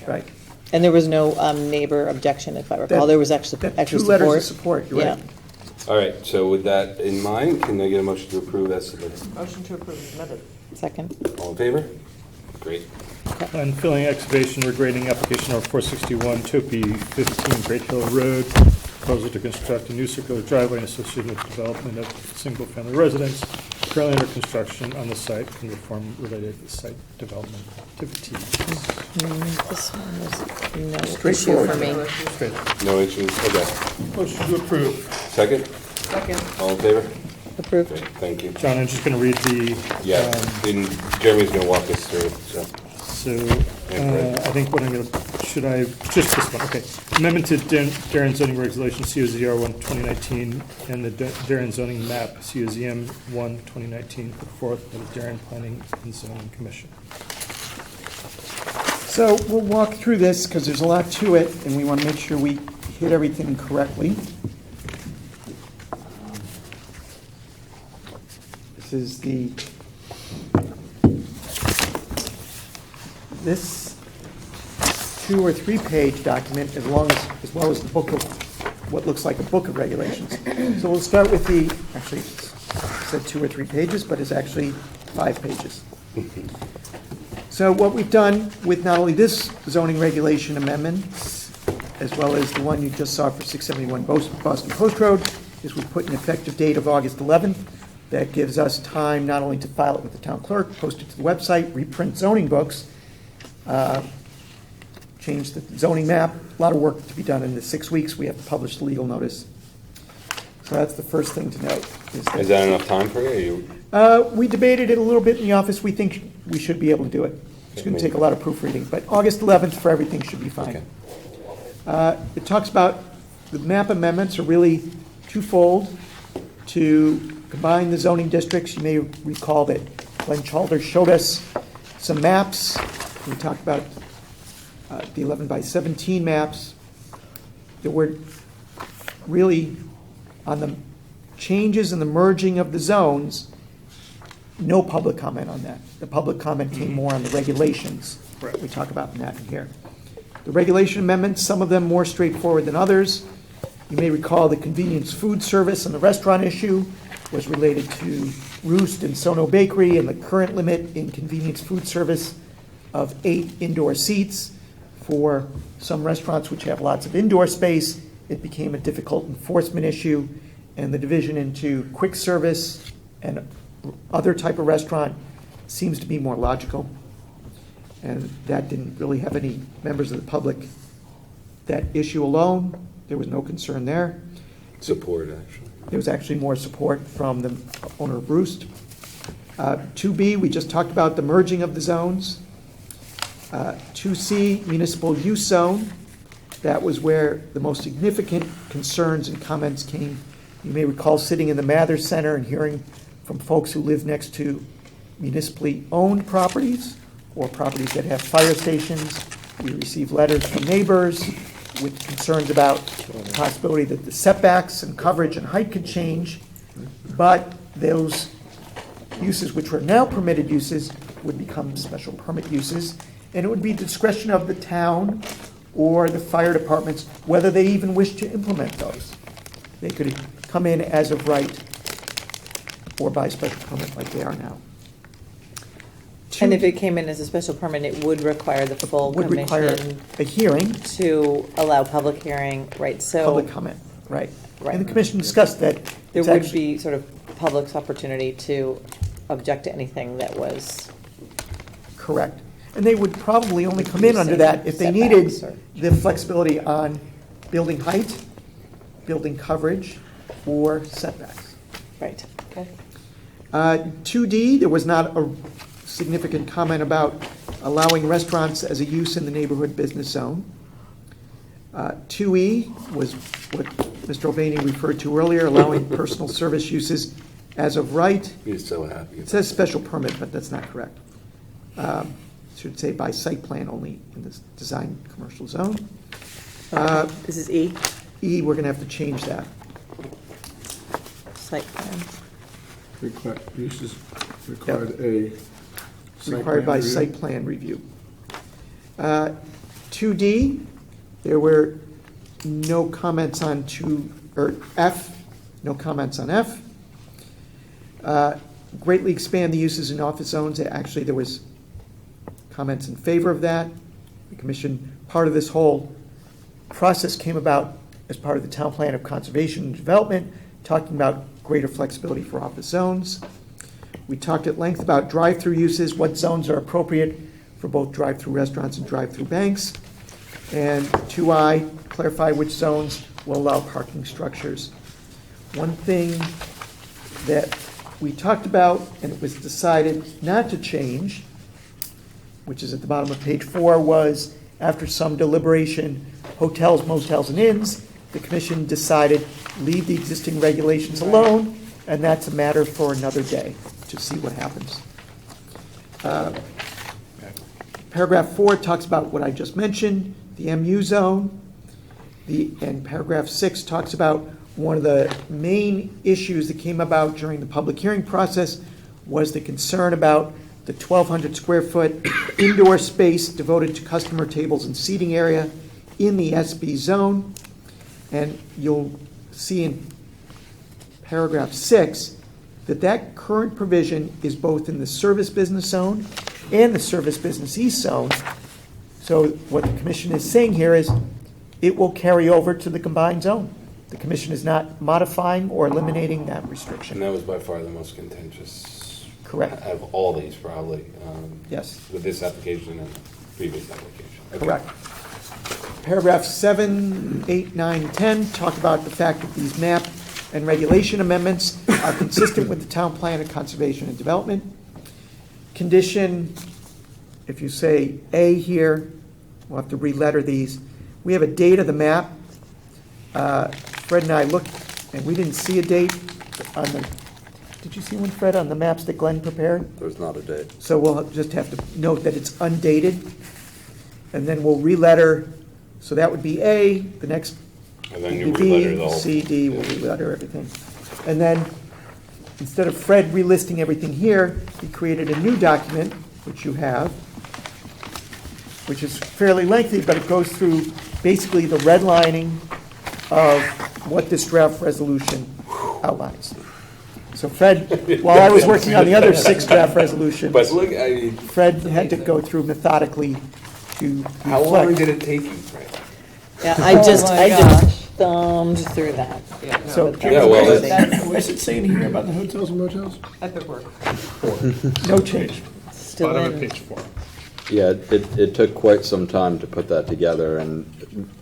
right? Right. And there was no neighbor objection, if I recall. There was actually That extra two support. letters of support, you're right. Yeah. All right, so with that in mind, can I get a motion to approve as submitted? Motion to approve is amended. Second. All in favor? Great. And filling excavation regrading application number 461, Topi 15 Great Hill Road. Proposal to construct a new circular driveway and associated with development of single-family residence currently under construction on the site and reform related to site development activities. This one was no issue Straightforward. for me. No issues? Okay. Motion to approve. Second? Second. All in favor? Approved. Great, thank you. John, I'm just going to read the, Yeah, and Jeremy's going to walk us through, so. I think what I'm going to, should I, just this one, okay. Amendment to Darien zoning regulation, COZR 1, 2019, and the Darien zoning map, COZM 1, 2019, put forth by the Darien Planning and Zoning Commission. So we'll walk through this because there's a lot to it, and we want to make sure we hit everything correctly. This is this 2 or 3 page document, as well as the book of what looks like a book of regulations. So we'll start with actually it said 2 or 3 pages, but it's actually 5 pages. So what we've done with not only this zoning regulation amendment, as well as the one you just saw for 671 Boston Post Road, is we put an effective date of August 11th. That gives us time not only to file it with the town clerk, post it to the website, reprint zoning books, change the zoning map. A lot of work to be done in the 6 weeks. We have to publish the legal notice. So that's the first thing to note. Is that enough time for you? We debated it a little bit in the office. We think we should be able to do it. It's going to take a lot of proofreading, but August 11th for everything should be fine. It talks about the map amendments are really twofold. To combine the zoning districts, you may recall that Glenn Chalder showed us some maps. We talked about the 11 by 17 maps. There were really, on the changes and the merging of the zones, no public comment on that. The public comment came more on the regulations. Right. We talk about that in here. The regulation amendments, some of them more straightforward than others. You may recall the convenience food service and the restaurant issue was related to Roost and Sono Bakery and the current limit in convenience food service of 8 indoor seats. For some restaurants which have lots of indoor space, it became a difficult enforcement issue, and the division into quick service and other type of restaurant seems to be more logical. And that didn't really have any members of the public. That issue alone, there was no concern there. Support, actually. There was actually more support from the owner of Roost. 2B, we just talked about the merging of the zones. 2C, municipal use zone. That was where the most significant concerns and comments came. You may recall sitting in the Mather Center and hearing from folks who live next to municipally owned properties or properties that have fire stations. We received letters from neighbors with concerns about the possibility that the setbacks and coverage and height could change, but those uses which were now permitted uses would become special permit uses, and it would be the discretion of the town or the fire departments whether they even wish to implement those. They could come in as of right or by special permit like they are now. And if it came in as a special permit, it would require the full Would require commission a hearing, to allow public hearing, right? So public comment, right. Right. And the commission discussed that. there it's would actually- be sort of public's opportunity to object to anything that was Correct. And they would probably only come in under that if they needed Setbacks the flexibility on building height, building coverage, or setbacks. right. Okay. 2D, there was not a significant comment about allowing restaurants as a use in the neighborhood business zone. 2E was what Mr. O'Baney referred to earlier, allowing personal service uses as of right. He's so happy. It says special permit, but that's not correct. Should say by site plan only in this design commercial zone. This is E, E, we're going to have to change that. site plan. Uses required a. Required by site plan review. 2D, there were no comments on F, no comments on F. Greatly expand the uses in office zones. Actually, there was comments in favor of that. The commission, part of this whole process came about as part of the town plan of conservation and development, talking about greater flexibility for office zones. We talked at length about drive-through uses, what zones are appropriate for both drive-through restaurants and drive-through banks. And 2I, clarify which zones will allow parking structures. One thing that we talked about, and it was decided not to change, which is at the bottom of page 4, was after some deliberation, hotels, motels, and inns, the commission decided leave the existing regulations alone, and that's a matter for another day to see what happens. Paragraph 4 talks about what I just mentioned, the MU zone. And paragraph 6 talks about one of the main issues that came about during the public hearing process was the concern about the 1,200 square foot indoor space devoted to customer tables and seating area in the SB zone. And you'll see in paragraph 6 that that current provision is both in the service business zone and the service business east zone. So what the commission is saying here is it will carry over to the combined zone. The commission is not modifying or eliminating that restriction. And that was by far the most contentious. Correct. Out of all these, probably. Yes. With this application and previous application. Okay. Correct. Paragraph 7, 8, 9, 10 talk about the fact that these map and regulation amendments are consistent with the town plan of conservation and development. Condition, if you say A here, we'll have to re-letter these. We have a date of the map. Fred and I looked, and we didn't see a date on the, did you see one, Fred, on the maps that Glenn prepared? There's not a date. So we'll just have to note that it's undated, and then we'll re-letter, so that would be A, the next And then you would re-letter be the whole. B, C, D, we'll re-letter everything. And then, instead of Fred relisting everything here, he created a new document, which you have, which is fairly lengthy, but it goes through basically the redlining of what this draft resolution outlines. So Fred, while I was working on the other 6 draft resolutions, But look, I mean, Fred had to go through methodically to how long reflect. did it take you, Fred? Yeah, Oh my I gosh. just thumbed through that. So, Yeah, well, it's- Where's it saying here about the hotels and motels? Epic work. no change. Still Bottom of in. page 4. Yeah, it took quite some time to put that together, and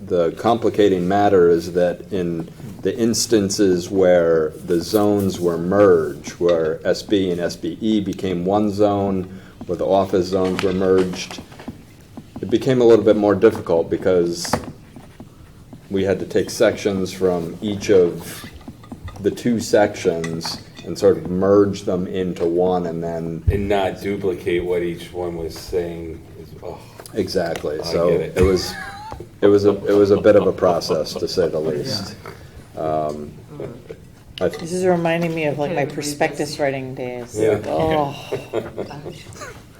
the complicating matter is that in the instances where the zones were merged, where SB and SBE became one zone, where the office zones were merged, it became a little bit more difficult because we had to take sections from each of the 2 sections and sort of merge them into one, and then And not duplicate what each one was saying. Oh, exactly. I So get it. it was a bit of a process, to say the least. This is reminding me of like my prospectus writing days. Yeah. Oh,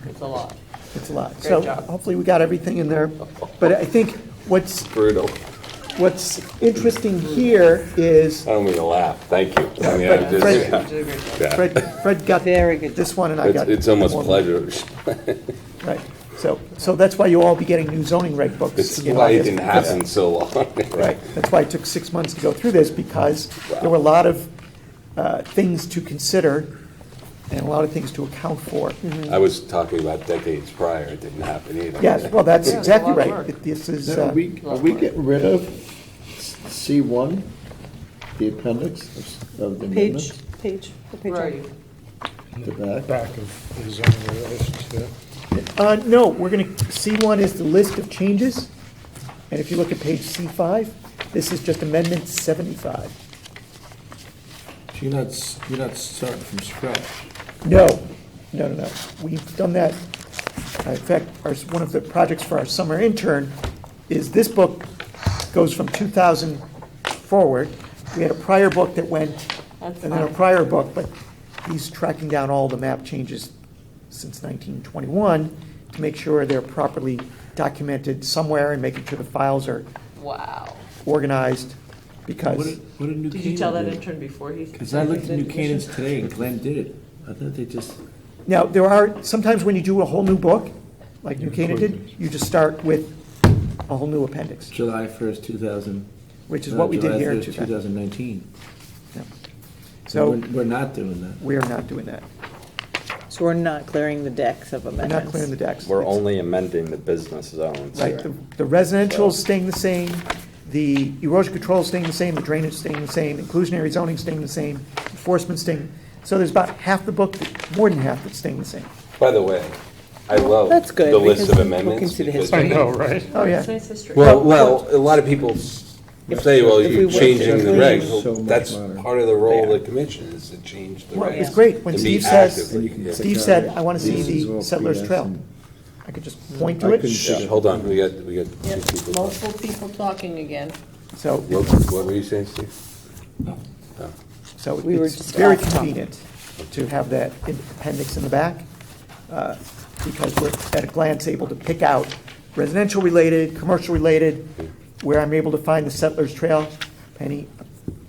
It's a lot. It's a lot. Great So job. hopefully we got everything in there. But I think what's brutal. interesting here is, I don't mean to laugh. Thank you. I mean, I'm just, Fred- You did a great job. Fred got very good. this one and I got. it's almost one. pleasure. Right. So that's why you'll all be getting new zoning reg books. It's in why it August, didn't because- happen so long. Right. That's why it took 6 months to go through this, because there were a lot of things to consider and a lot of things to account for. I was talking about decades prior. It didn't happen either. Yes, well, that's Yeah, it's a exactly lot of right. work. This is, Now, are we getting rid of C1, the appendix of the amendment? Page, the page. Where are you? The back? Back of the zoning regulations, yeah. no, we're going to, C1 is the list of changes. And if you look at page C5, this is just Amendment 75. So you're not starting from scratch. No. We've done that. In fact, one of the projects for our summer intern is this book goes from 2000 forward. We had a prior book that went, That's and then a fine. prior book, but he's tracking down all the map changes since 1921 to make sure they're properly documented somewhere and making sure the files are Wow. organized, because, What did New Did you tell that Canaan intern before he? Because I looked at New did Canaan's admission? today and Glenn did it. I thought they just, now, there are, sometimes when you do a whole new book, like New Canaan did, you just start with a whole new appendix, July 1st, 2000. which is what we did here in 2000. 2019. So We're not doing that. we are not doing that. So we're not clearing the decks of We're amendments. not clearing the decks. We're It's- only amending the business zones Right, here. the residential's staying the same, the erosion control staying the same, the drainage staying the same, inclusionary zoning staying the same, enforcement staying, so there's about half the book, more than half that's staying the same. By the way, I love That's good, the list because of people can amendments. see the because- history. I know, right? Oh, yeah. It's nice history. Well, a lot of people say, well, if we you're went changing to- the regs. So Well, much that's modern. part of the role of the commission, is to change the Well, regs. it's great, when and be Steve says, active, yeah. Steve said, I want to see This is the all Settlers Trail. pre-S I could just point I to it, couldn't Shh, hold on, we got two people talking. Multiple people talking again. so, What were you saying, Steve? so We were it's just very off topic. convenient to have that appendix in the back, because we're at a glance able to pick out residential related, commercial related, where I'm able to find the Settlers Trail. Penny,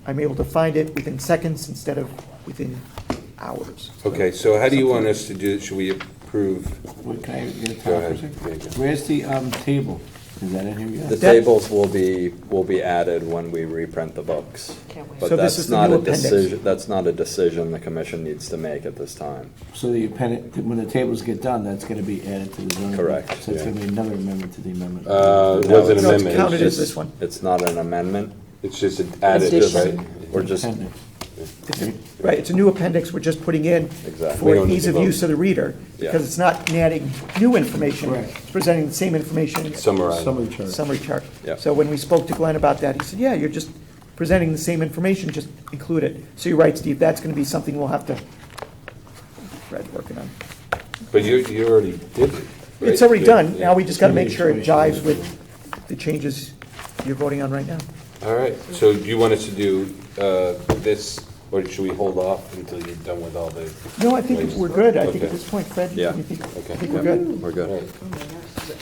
I'm able to find it within seconds instead of within hours. Okay, so how do you want us to do, should we approve? Wait, can I get a Go top for a ahead. second? Yeah, go. Where's the table? Is that in here The yet? tables will be added when we reprint the books. Can't wait. But So this that's is the not new a appendix. decision, that's not a decision the commission needs to make at this time. So when the tables get done, that's going to be added to the zoning. Correct, So it's yeah. going to be another amendment to the amendment. It was an No, it's amendment. counted It's as just- this one. It's not an amendment, It's just added, Addition. right? we're just, Appendix. Right, it's a new appendix we're just putting in Exactly. We for don't need ease to of vote. use of the reader, Yeah. because it's not adding new information. Right. It's presenting the same information, Summarize. Summary chart. summary chart. Yeah. So when we spoke to Glenn about that, he said, yeah, you're just presenting the same information, just include it. So you're right, Steve, that's going to be something we'll have to, Fred working on. But you already did it, right? It's already done, Yeah. now we just got to make sure it jives with the changes you're voting on right now. All right, so do you want us to do this, or should we hold off until you're done with all the? No, I think we're good, I think Okay. at this point, Fred, Yeah. you think, Okay. I think we're good. We're good. All right.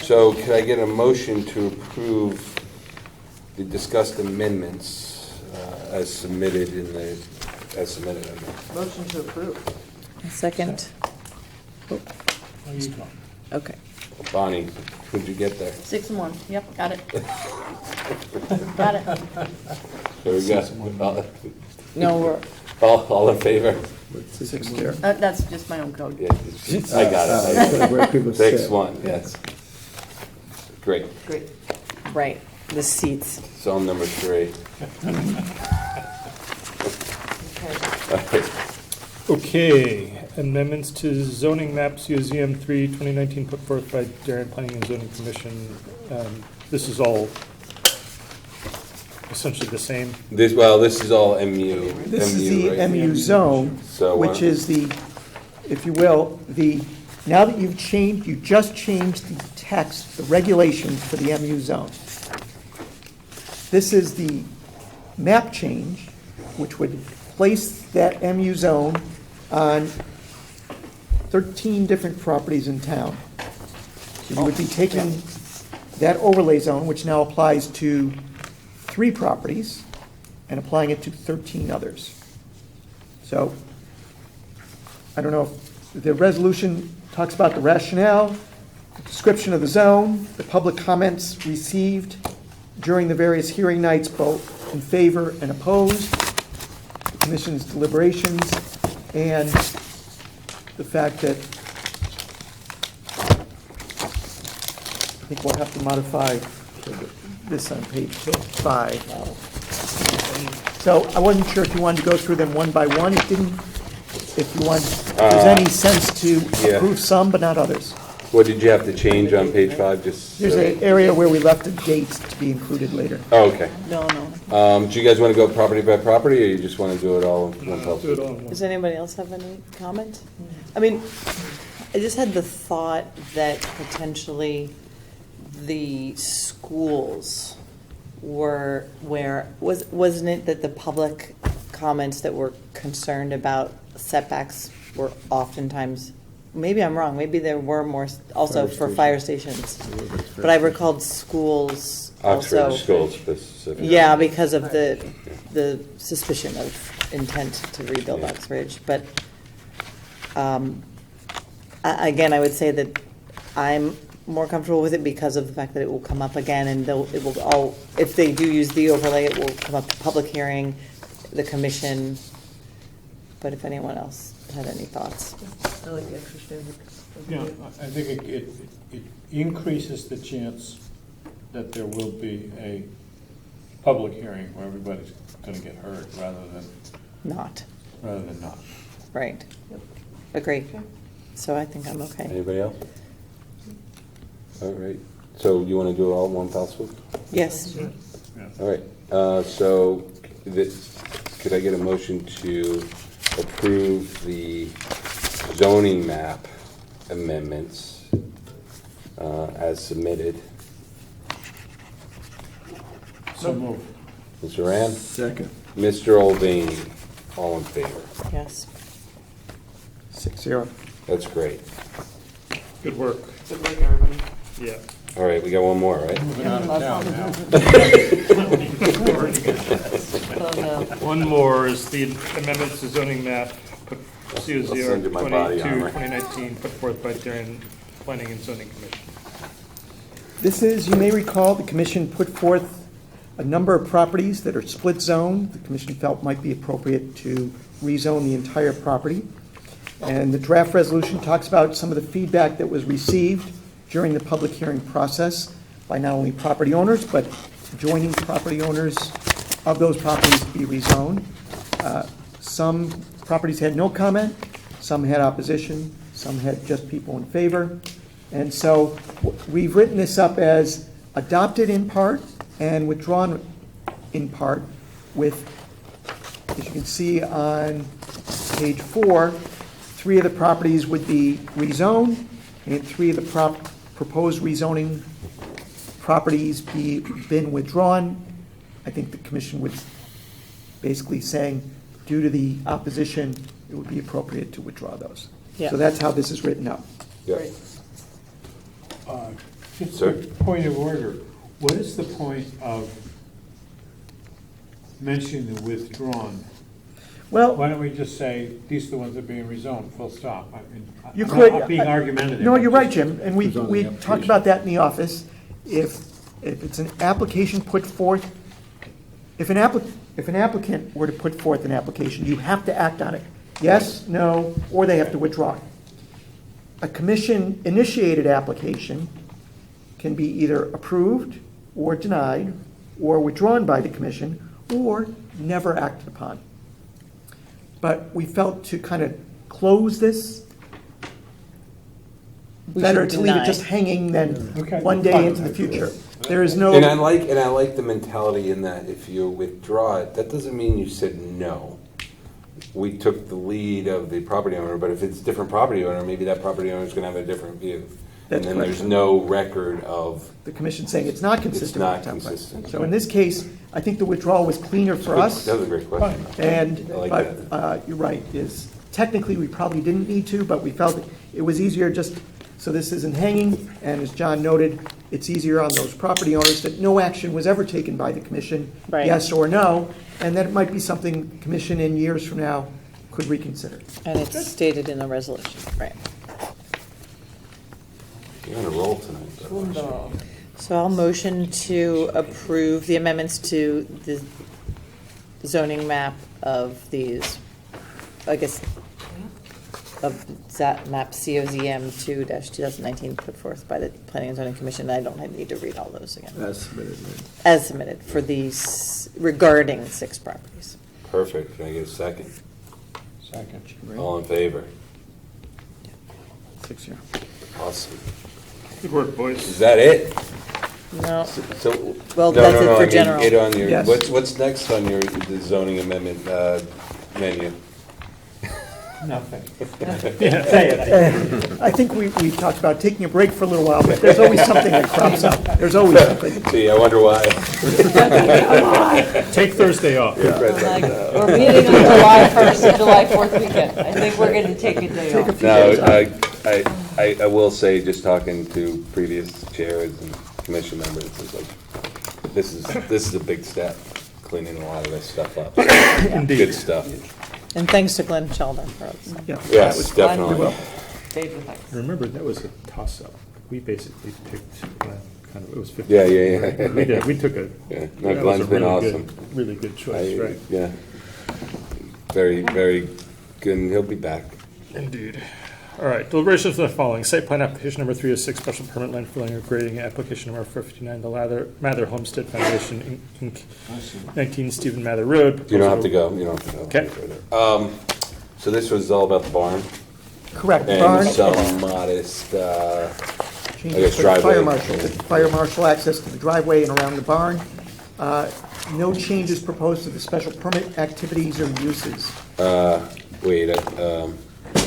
So can I get a motion to approve the discussed amendments as submitted in the, as submitted in the? Motion to approve. Second. Okay. Bonnie, could you get there? 6 and 1, yep, got it. Got it. There we go. No, we're, All in favor? Six there. that's just my own code. Yeah, I got where it. people 6-1, sit. yes. Great. Great. Right, the seats. Zone number 3. Okay. Okay, amendments to zoning map COZM 3, 2019, put forth by Darien Planning and Zoning Commission. This is all essentially the same. This is all MU. This is the right? MU zone, So, which is the, if you will, now that you just changed the text, the regulations for the MU zone. This is the map change, which would place that MU zone on 13 different properties in town. So you would be taking that overlay zone, which now applies to 3 properties, and applying it to 13 others. So, I don't know if the resolution talks about the rationale, the description of the zone, the public comments received during the various hearing nights, both in favor and opposed, the commission's deliberations, and the fact that I think we'll have to modify this on page 5. So I wasn't sure if you wanted to go through them one by one. It didn't, if you want, if there's any sense to yeah. approve some but not others. What did you have to change on page 5? Just There's an area where we left the dates to be included later. Oh, okay. No, no. Do you guys want to go property by property, or you just want to do it all in one fell Do it swoop? all in one. Does anybody else have any comment? I mean, I just had the thought that potentially the schools were wasn't it that the public comments that were concerned about setbacks were oftentimes, maybe I'm wrong, maybe there were more also for fire stations. But I recalled schools Oxford also. schools specifically. Yeah, because of the suspicion of intent to rebuild Oxbridge. But again, I would say that I'm more comfortable with it because of the fact that it will come up again, and it will all, if they do use the overlay, it will come up to public hearing, the commission. But if anyone else had any thoughts. I like the extra standard. Yeah, I think it increases the chance that there will be a public hearing where everybody's going to get heard rather than Not, not. right. Agree. So I think I'm okay. Anybody else? All right. So you want to do it all in one fell swoop? Yes. All right. So could I get a motion to approve the zoning map amendments as submitted? So move. Mr. Rand? Second. Mr. Mulvaney, all in favor? Yes. 6-0. That's great. Good work. Good work, everybody. Yeah. All right, we got one more, right? Moving out of town now. Oh, no. One more is the amendments to zoning map, COZO send you my body 22, armor. 2019, put forth by Darien Planning and Zoning Commission. This is, you may recall, the commission put forth a number of properties that are split zone. The commission felt might be appropriate to rezone the entire property. And the draft resolution talks about some of the feedback that was received during the public hearing process by not only property owners, but adjoining property owners of those properties to be rezoned. Some properties had no comment, some had opposition, some had just people in favor. And so we've written this up as adopted in part and withdrawn in part, with, as you can see on page 4, 3 of the properties would be rezoned, and 3 of the proposed rezoning properties been withdrawn. I think the commission was basically saying, due to the opposition, it would be appropriate to withdraw those. Yeah. So that's how this is written up. Yeah. Just Sir? a point of order. What is the point of mentioning the withdrawn? Well, Why don't we just say, these are the ones that are being rezoned, full stop? I mean, you I'm could. not being argumentative. No, I'm you're right, just- Jim, and we talked about that in the office. If it's an application put forth, if an applicant were to put forth an application, you have to act on it. Yes, no, or they have to withdraw. A commission-initiated application can be either approved or denied, or withdrawn by the commission, or never acted upon. But we felt to kind of close this, We better should to leave it deny. just hanging than Okay. one day into the future. There is no. And I like the mentality in that if you withdraw it, that doesn't mean you said no. We took the lead of the property owner, but if it's a different property owner, maybe that property owner is going to have a different view. That's And then correct. there's no record of, The commission saying it's not consistent. not with the template. consistent. So in this case, I think the withdrawal was cleaner for us. that was a great question. And, I like but you're right, is technically, we probably didn't need to, but we felt it was easier just, so this isn't hanging, and as John noted, it's easier on those property owners that no action was ever taken by the commission, Right. yes or no, and that it might be something the commission in years from now could reconsider. And it's stated in the resolution, right. You're on a roll tonight. So I'll motion to approve the amendments to the zoning map of these, I guess, of that map COZM 2-2019 put forth by the Planning and Zoning Commission. I don't need to read all those again. As submitted. As submitted for these regarding 6 properties. Perfect. Can I get a second? Second. All in favor? 6 year. Awesome. Good work, boys. Is that it? No, So, Well, no, that's no, it no, for I mean, general. it on your, Yes. what's next on your the zoning amendment menu? Nothing. Yeah, say it. I think we talked about taking a break for a little while, but there's always something that crops up. There's always something. Gee, I wonder why. Take Thursday off. Like, we're meeting on July 1st and July 4th weekend. I think we're going to take a day off. No, I will say, just talking to previous chairs and commission members, it's like, this is a big step, cleaning a lot of this stuff up. Good stuff. and thanks to Glenn Sheldon for all this. Yeah. Yes, definitely. David, thanks. Remember, that was a toss-up. We basically picked, kind of, it was 50. Yeah, yeah, yeah. We did, we took a. Yeah. that No, was Glenn's a been really awesome. good- Really good choice, right? Yeah. Very, very good, and he'll be back. Indeed. All right, deliberations are the following. Site plan application number 306, special permit land filling or grading, application number 459, the Mather Homestead Foundation, Inc., 19 Stephen Mather Road. You don't have to go, you don't have to go. Okay. So this was all about the barn? Correct. Barn. And some modest, I Changes guess, for the fire driveway. marshal, the fire marshal access to the driveway and around the barn. No changes proposed to the special permit activities or uses. Wait,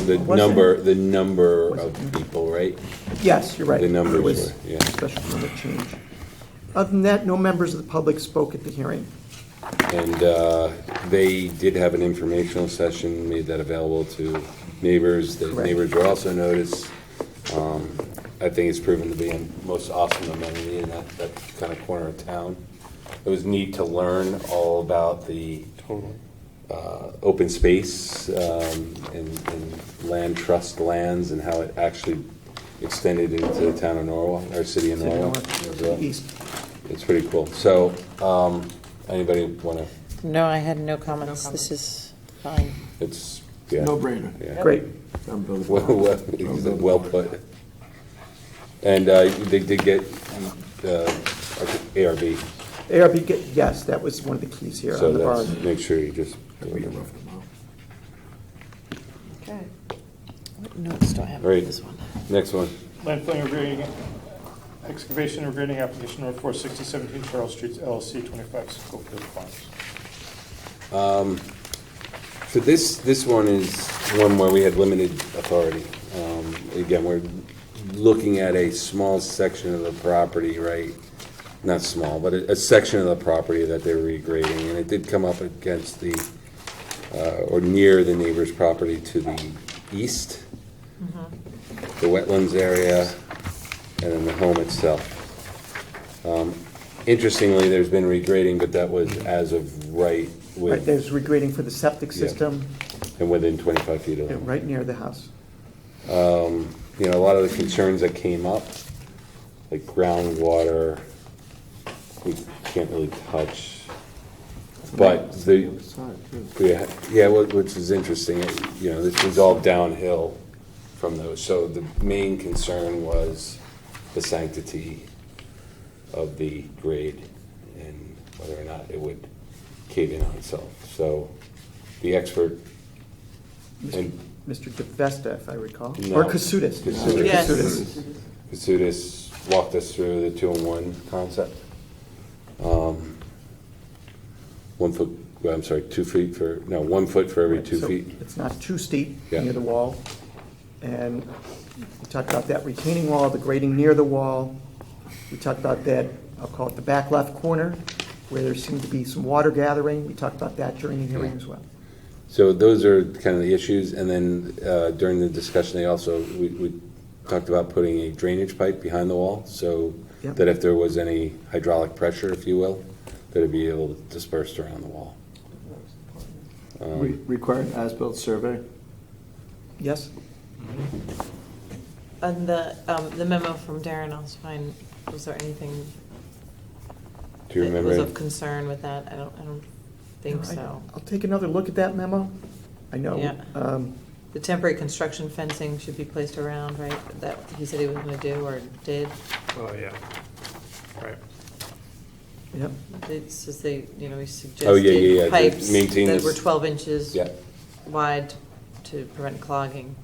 the number of people, right? Yes, you're right. The numbers There was were, yeah. a special permit change. Other than that, no members of the public spoke at the hearing. And they did have an informational session, made that available to neighbors. The Correct. neighbors were also noticed. I think it's proven to be a most awesome amenity in that kind of corner of town. It was neat to learn all about the open space and land trust lands and how it actually extended into the town of Norwell, our city of Norwell. East. It's pretty cool. So, anybody want to? No, I had no comments. This is fine. It's yeah. No-brainer. Yeah. Great. I'm building. Well put. And they did get ARB, ARB, yes, that was one of the keys here so on the that's, barn. make sure you just. Okay. What notes do I have All right. on this one? Next one. Land filling or grading, excavation or grading application number 46017 Charles Street LLC, 25 Schofield Farms. So this one is one where we had limited authority. Again, we're looking at a small section of the property, right? Not small, but a section of the property that they're regrading, and it did come up against the, or near the neighbor's property to the east, the wetlands area, and then the home itself. Interestingly, there's been regrading, but that was as of right Right, with, there's regrading for the septic Yeah. system, and within 25 feet of them. right near the house. You know, a lot of the concerns that came up, like groundwater, we can't really touch. But which is interesting, you know, this was all downhill from those. So the main concern was the sanctity of the grade and whether or not it would cave in on itself. So the expert, and Mr. DeVesta, if I recall, No. or Kasudas. Kasudas. Yes. Kasudas walked us through the 2-in-1 concept. 1 foot, well, I'm sorry, 2 feet for, no, 1 foot for every 2 So feet. It's not too steep Yeah. near the wall. And we talked about that retaining wall, the grading near the wall. We talked about that, I'll call it the back left corner, where there seemed to be some water gathering. We talked about that during the hearing as well. So those are kind of the issues, and then during the discussion, we talked about putting a drainage pipe behind the wall, so Yep. that if there was any hydraulic pressure, if you will, that it'd be able to disperse around the wall. Require an as-built survey? Yes? On the memo from Darren, I was fine, was there anything Do you that was remember? of concern with that? I don't think No, so. I'll take another look at that memo. I know. Yeah. The temporary construction fencing should be placed around, right? That he said he was gonna do or did. Oh, yeah. Right. Yep. It says they, you know, he Oh, yeah, suggested to pipes maintain that this- were 12 inches Yeah, wide to prevent clogging.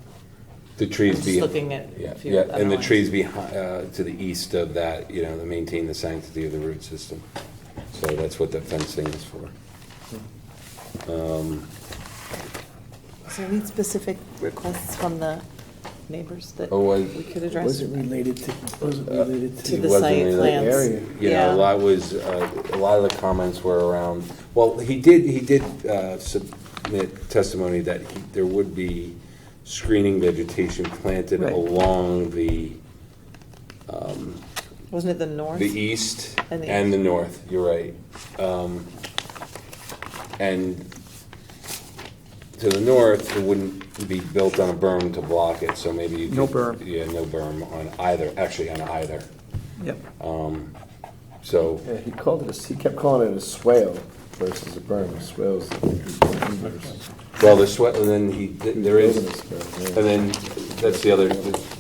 the trees Just be. looking at Yeah, a few yeah, other and the ones. trees behind, to the east of that, you know, to maintain the sanctity of the root system. So that's what the fencing is for. Is there any specific requests from the neighbors that Oh, we could address? Was it related to, To It the wasn't site really plans. area. You know, Yeah. a lot of the comments were around, well, he did submit testimony that there would be screening vegetation planted Right. along the Wasn't it the north? east And the and the north, you're right. And to the north, it wouldn't be built on a berm to block it, so maybe you could. No berm. Yeah, no berm on either, actually on either. Yep. So, Yeah, he kept calling it a swale versus a berm. Swales. well, the sweat, and then there is, and then that's the other,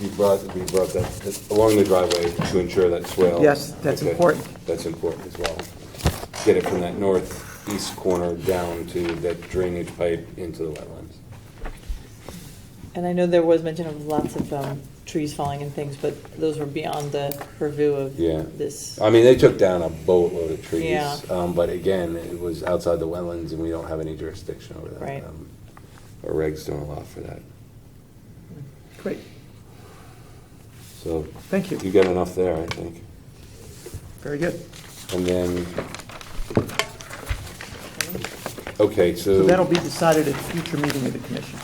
we brought that, along the driveway to ensure that swale. Yes, that's Okay, important. That's important as well. Get it from that northeast corner down to that drainage pipe into the wetlands. And I know there was mention of lots of trees falling and things, but those were beyond the purview of Yeah. this. I mean, they took down a boatload of trees. Yeah. But again, it was outside the wetlands and we don't have any jurisdiction over that. Right. Our regs don't allow for that. Great. So. Thank you. You got enough there, I think. Very good. And then, okay, So that'll be decided at a future meeting of the commission.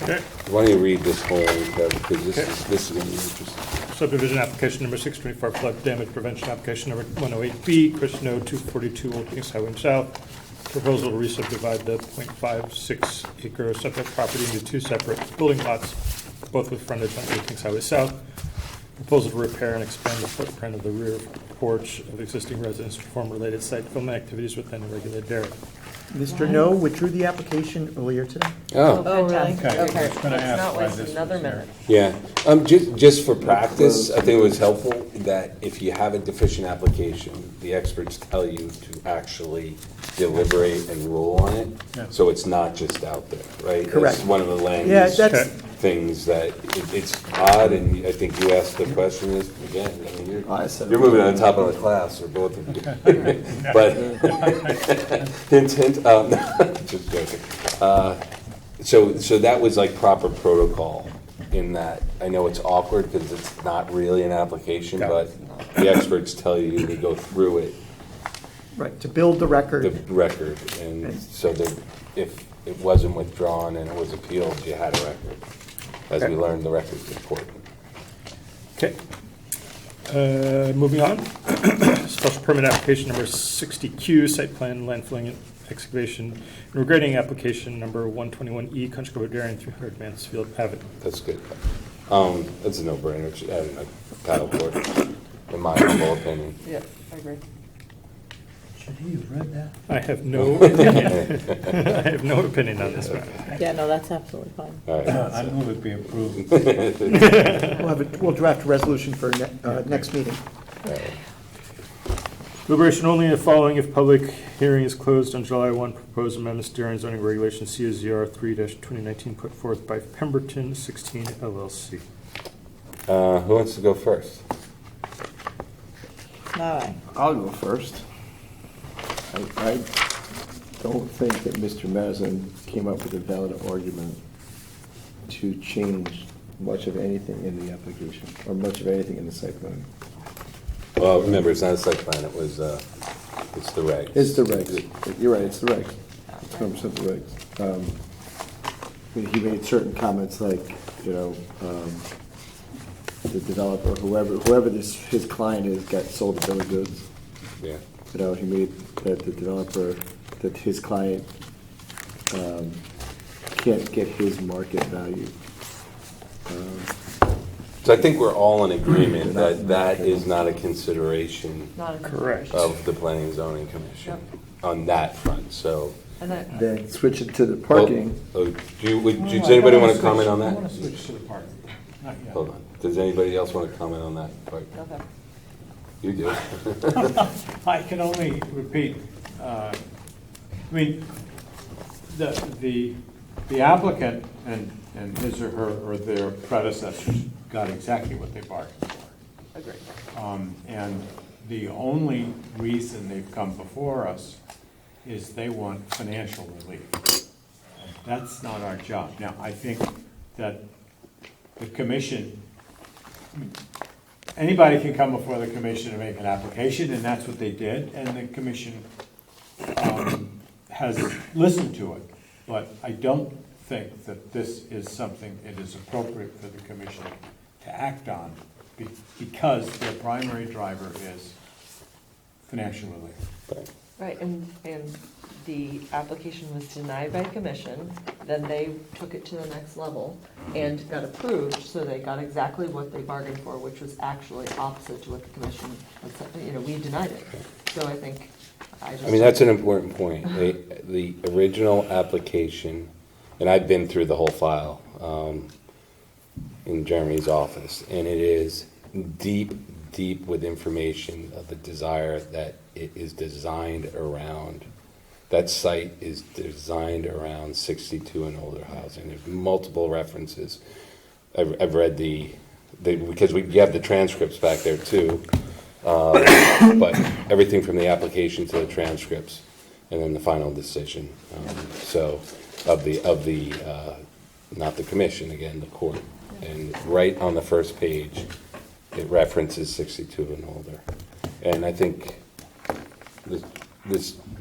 Okay. Why don't you read this whole, because this is going to be interesting. Subdivision application number 624, flood damage prevention application number 108B, Chris No, 242 Old Kings Highway South. Proposal to re-subdivide the .56 acre subject property into two separate building lots, both with frontage on Old Kings Highway South. Proposal to repair and expand the footprint of the rear porch of existing residence to perform related site development activities within a regulated area. Mr. No withdrew the application earlier today. Oh, Oh, really? Okay, I was Okay. gonna Let's ask not why waste this another was there. minute. yeah. Just for practice, I think it was helpful that if you have a deficient application, the experts tell you to actually deliberate and rule on it. Yeah. So it's not just out there, right? Correct. That's one of the languages. Yeah, Okay. things that, it's odd, and I think you asked the question is, again, I mean, I said you're moving on top of the class, or both of you. But, hint, hint, just joking. So that was like proper protocol in that, I know it's awkward because it's not really an application, but the experts tell you to go through it, Right, to build the record. the record, and so that if it wasn't withdrawn and it was appealed, you had a record. As we learned, the record's important. Okay. Moving on. Special permit application number 60Q, site plan landfilling and excavation and regrading application number 121E, Country Club Darien, 300 Mansfield Avenue. That's good. That's a no-brainer, adding a paddle board, in my humble opinion. Yeah, I agree. Should he have read that? I have no opinion. I have no opinion on this matter. Yeah, no, that's absolutely fine. All right. I move it be approved. We'll draft a resolution for next meeting. Deliberation only in the following if public hearing is closed on July 1. Proposed amendments to Darien zoning regulation CSZR 3-2019 put forth by Pemberton 16 LLC. Who wants to go first? No, I'll go first. I don't think that Mr. Mazin came up with a valid argument to change much of anything in the application, or much of anything in the site plan. Well, remember, it's not a site plan, it's the regs. It's the regs. You're right, it's the regs. It's 100% the regs. I mean, he made certain comments like, the developer, whoever his client is, got sold a bill of goods. Yeah. He made that the developer, that his client can't get his market value. So I think we're all in agreement that that is not a consideration not a Correct. of the Planning and Zoning Commission on that front, so. And I, Then switch it to the parking. Does anybody want to comment on I want that? to switch to the parking. Not yet. Hold on. Does anybody else want to comment on that part? okay. You do. I can only repeat, I mean, the applicant and his or her or their predecessors got exactly what they bargained for. Agreed. And the only reason they've come before us is they want financial relief. That's not our job. Now, I think that the commission, anybody can come before the commission and make an application, and that's what they did, and the commission has listened to it. But I don't think that this is something it is appropriate for the commission to act on because their primary driver is financial relief. Right, and the application was denied by commission, then they took it to the next level and got approved, so they got exactly what they bargained for, which was actually opposite to what the commission, we denied it. So I think, I mean, that's an important point. The original application, and I've been through the whole file in Jeremy's office, and it is deep with information of the desire that it is designed around. That site is designed around 62 and older housing. There's multiple references. I've read because you have the transcripts back there too, but everything from the application to the transcripts, and then the final decision. So of the not the commission, again, the court. And right on the first page, it references 62 and older. And I think this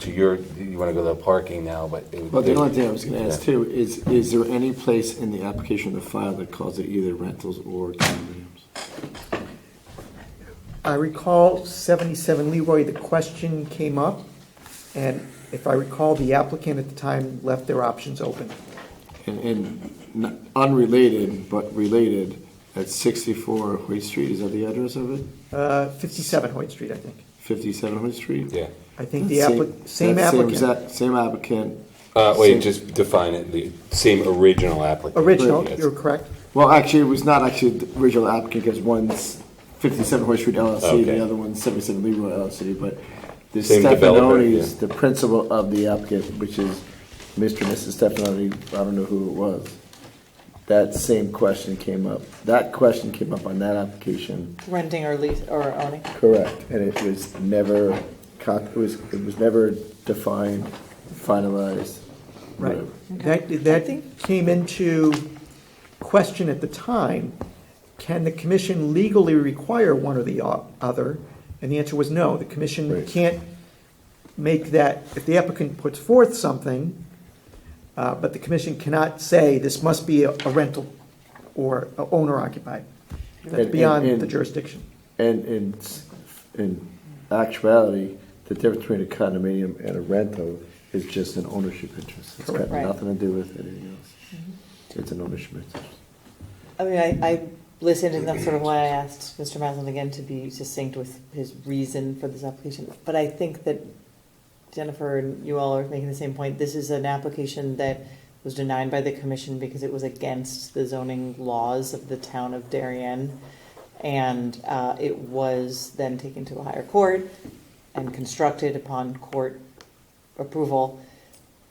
you want to go to the parking now, but. Well, the only thing I was going to ask too is there any place in the application of the file that calls it either rentals or condominiums? I recall 77 Leroy, the question came up, and if I recall, the applicant at the time left their options open. And unrelated, but related, at 64 Hoyt Street, is that the address of it? 57 Hoyt Street, I think. 57 Hoyt Street? Yeah. I think the same applicant. Same applicant. Wait, just define it. The same original applicant. Original, Yes. you're correct. Well, actually, it was not actually the original applicant, because one's 57 Hoyt Street LLC, Okay. the other one's 77 Leroy LLC, but the Same developer, Stefanoni's, yeah. the principal of the applicant, which is Mr. and Mrs. Stefanoni, I don't know who it was. that same question came up. That question came up on that application. Renting or lease or owning? Correct, and it was never, it was never defined, finalized. Right. whatever. That came into question at the time. Can the commission legally require one or the other? And the answer was no. The commission Right. can't make that, if the applicant puts forth something, but the commission cannot say this must be a rental or owner occupied. That's beyond the jurisdiction. And in actuality, the difference between a condominium and a rental is just an ownership interest. It's got Correct. Right. nothing to do with anything else. It's an ownership interest. I mean, I listened, and that's sort of why I asked Mr. Maslin again to be succinct with his reason for this application. But I think that Jennifer and you all are making the same point. This is an application that was denied by the commission because it was against the zoning laws of the town of Darien. And it was then taken to a higher court and constructed upon court approval.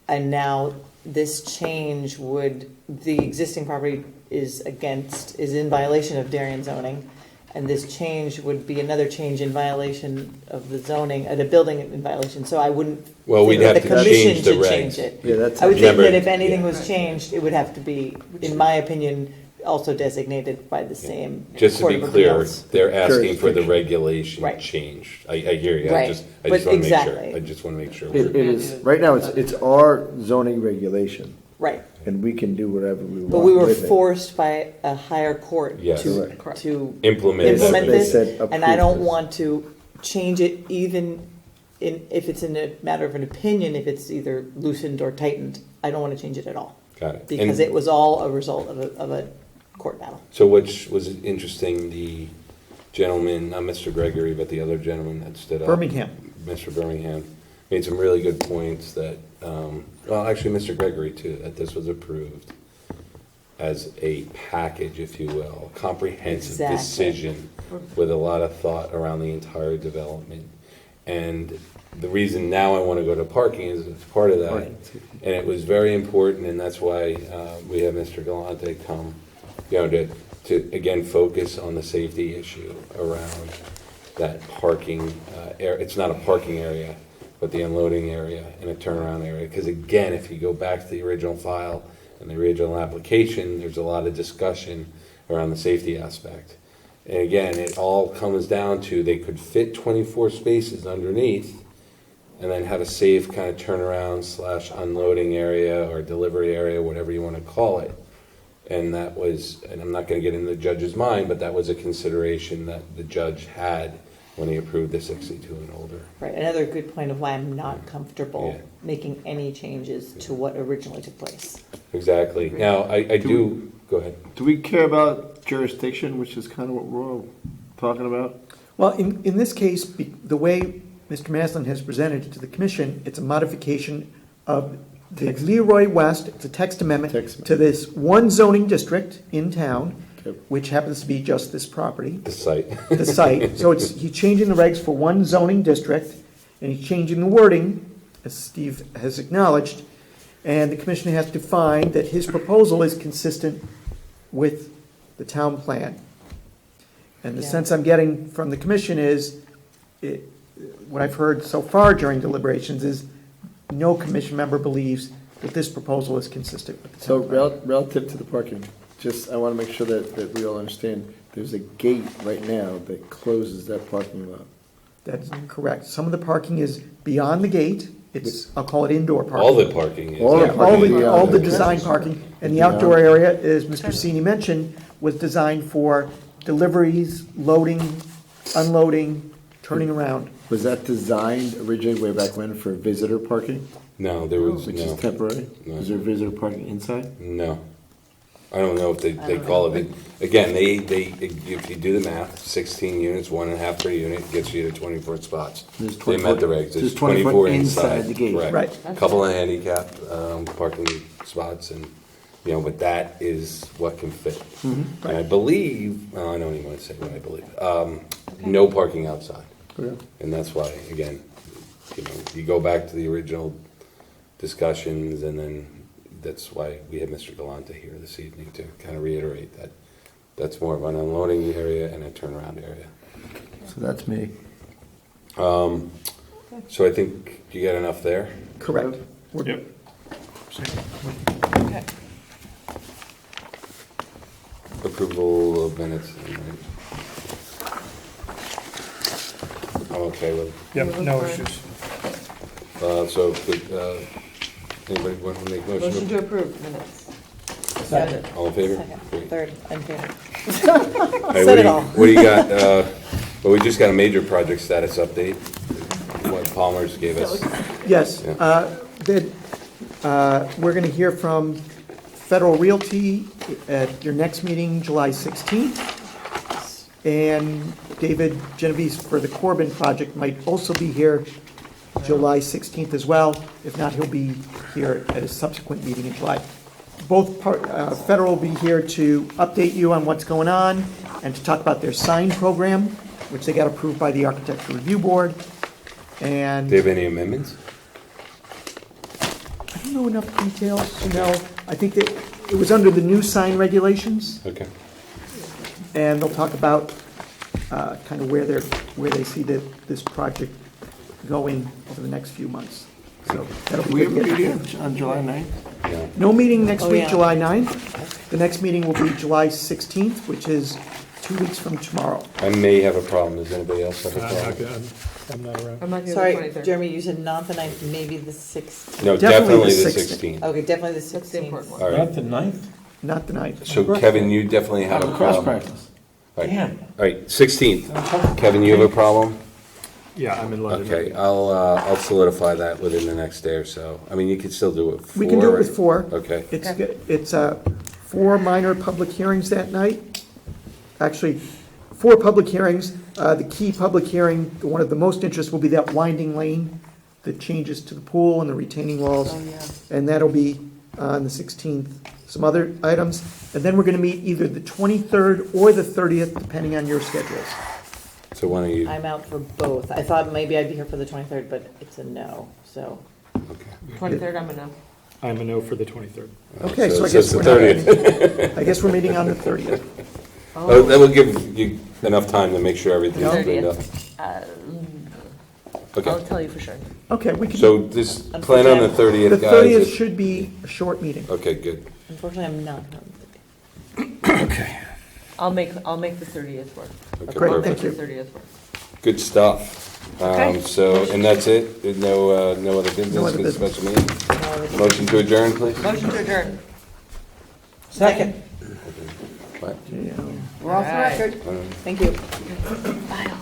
And now this change the existing property is in violation of Darien zoning. And this change would be another change in violation of the zoning, the building in violation. So I wouldn't Well, we'd think that have the to commission change the should regs. change it. Yeah, that's. I would think Remember- that if anything was changed, it would have to be, in my opinion, also designated by the same Just to Court be of clear, Appeals. they're asking for the Jurisdiction. regulation Right. changed. I hear you. Right. I just But want to make sure. exactly. I just want to make sure. It is, right now, it's our zoning regulation, Right. and we can do whatever we want But we were with it. forced by a higher court Yes. to Correct. Implement implement that. They this, said and I don't approve this. want to change it even if it's in a matter of an opinion, if it's either loosened or tightened. I don't want to change it at all. Got it. Because And- it was all a result of a court battle. So which was interesting, the gentleman, not Mr. Gregory, but the other gentleman that stood up. Birmingham. Mr. Birmingham, made some really good points that, well, actually, Mr. Gregory too, that this was approved as a package, if you will, a comprehensive Exactly. decision with a lot of thought around the entire development. And the reason now I want to go to parking is it's part of that. Right. And it was very important, and that's why we have Mr. Galante come, to again, focus on the safety issue around that parking area. It's not a parking area, but the unloading area and a turnaround area. Because again, if you go back to the original file and the original application, there's a lot of discussion around the safety aspect. And again, it all comes down to they could fit 24 spaces underneath and then have a safe kind of turnaround / unloading area or delivery area, whatever you want to call it. And that was, and I'm not going to get into the judge's mind, but that was a consideration that the judge had when he approved the 62 and older. Right, another good point of why I'm not comfortable Yeah. making any changes to what originally took place. Exactly. Now, I do, go ahead. Do we care about jurisdiction, which is kind of what we're all talking about? Well, in this case, the way Mr. Maslin has presented it to the commission, it's a modification of the Leroy West, it's a text amendment to this one zoning district in town, Okay. which happens to be just this property, The site. the site. So he's changing the regs for one zoning district, and he's changing the wording, as Steve has acknowledged, and the commission has to find that his proposal is consistent with the town plan. And the Yeah. sense I'm getting from the commission is, what I've heard so far during deliberations is, no commission member believes that this proposal is consistent with the So town plan. relative to the parking, just, I want to make sure that we all understand, there's a gate right now that closes that parking lot. That's correct. Some of the parking is beyond the gate. It's, I'll call it indoor parking. All the parking is. All the Yeah, parking beyond all the it. design parking. And the Beyond. outdoor area, as Mr. Sini mentioned, was designed for deliveries, loading, unloading, turning around. Was that designed originally way back when for visitor parking, No, there was, which no. is temporary? No. Is there visitor parking inside? No. I don't know if they call it, again, they, if you do the math, 16 units, 1.5 per unit, gets you to 24 spots. There's They met the 24 regs. there's 24 inside the gate. Correct. Right. A couple of handicap parking spots and, but that is what can fit. Mm-hmm. And I believe, I don't even want to say what I believe, no parking outside. Okay. And that's why, again, you go back to the original discussions and then that's why we have Mr. Galante here this evening to kind of reiterate that that's more of an unloading area and a turnaround area. So that's me. So I think you got enough there? Correct. Yep. Okay. Approval of minutes. I'm okay with Yep, no issues. it. So, anybody want to make a Motion motion? to approve minutes. Second. All in favor? Second, Great. third, in favor. Hey, Said it all. What do you got? Well, we just got a major project status update, what Palmer's gave us. Yes, Yeah. we're going to hear from Federal Realty at your next meeting, July 16th. And David Genovese for the Corbin project might also be here July 16th as well. If not, he'll be here at a subsequent meeting in July. Federal will be here to update you on what's going on and to talk about their sign program, which they got approved by the Architecture Review Board. And Do you have any amendments? I don't know enough details to know. I think that it was under the new sign regulations, Okay. and they'll talk about kind of where they see this project going over the next few months. So that'll be We have a good. to get. meeting on July 9th? Yeah. No meeting next Oh, week, yeah. July 9th. The next meeting will be July 16th, which is 2 weeks from tomorrow. I may have a problem. Does anybody else have a problem? I'm not around. I'm not here the Sorry, 23rd. Jeremy, you said not the 9th, maybe the 16th. No, Definitely definitely the the 16th. 16th. Okay, definitely the That's the 16th. important one. All right. the 9th? Not the 9th. So Kevin, you definitely have a Cross problem. practice. All right. Damn. All right, 16th. Kevin, you have a problem? Yeah, I'm in London. Okay, I'll solidify that within the next day or so. I mean, you could still do it 4. We can do it with 4. Okay. It's 4 minor public hearings that night. Actually, 4 public hearings. The key public hearing, one of the most interest will be that winding lane that changes to the pool and the retaining walls. Oh, yeah. And that'll be on the 16th. Some other items. And then we're going to meet either the 23rd or the 30th, depending on your schedules. So why don't you, I'm out for both. I thought maybe I'd be here for the 23rd, but it's a no, so. okay. 23rd, I'm a no. I'm a no for the 23rd. Okay, so I it guess says we're the not, 30th. I guess we're meeting on the 30th. Oh, that will give you enough time to make sure everything's Yeah. cleaned up. 30th. Okay, I'll tell you for sure. Okay, we can. so this, plan on the 30th, The guys. 30th should be a short meeting. Okay, good. Unfortunately, I'm not on the 30th. Okay. I'll make the 30th work. Okay, Great, perfect. thank you. The 30th work. Good stuff. Okay. So, and that's it? There's no other business, No other good business. special meeting? Motion to adjourn, please? Motion to adjourn. Second. What? We're off the All right. record. Thank you. File.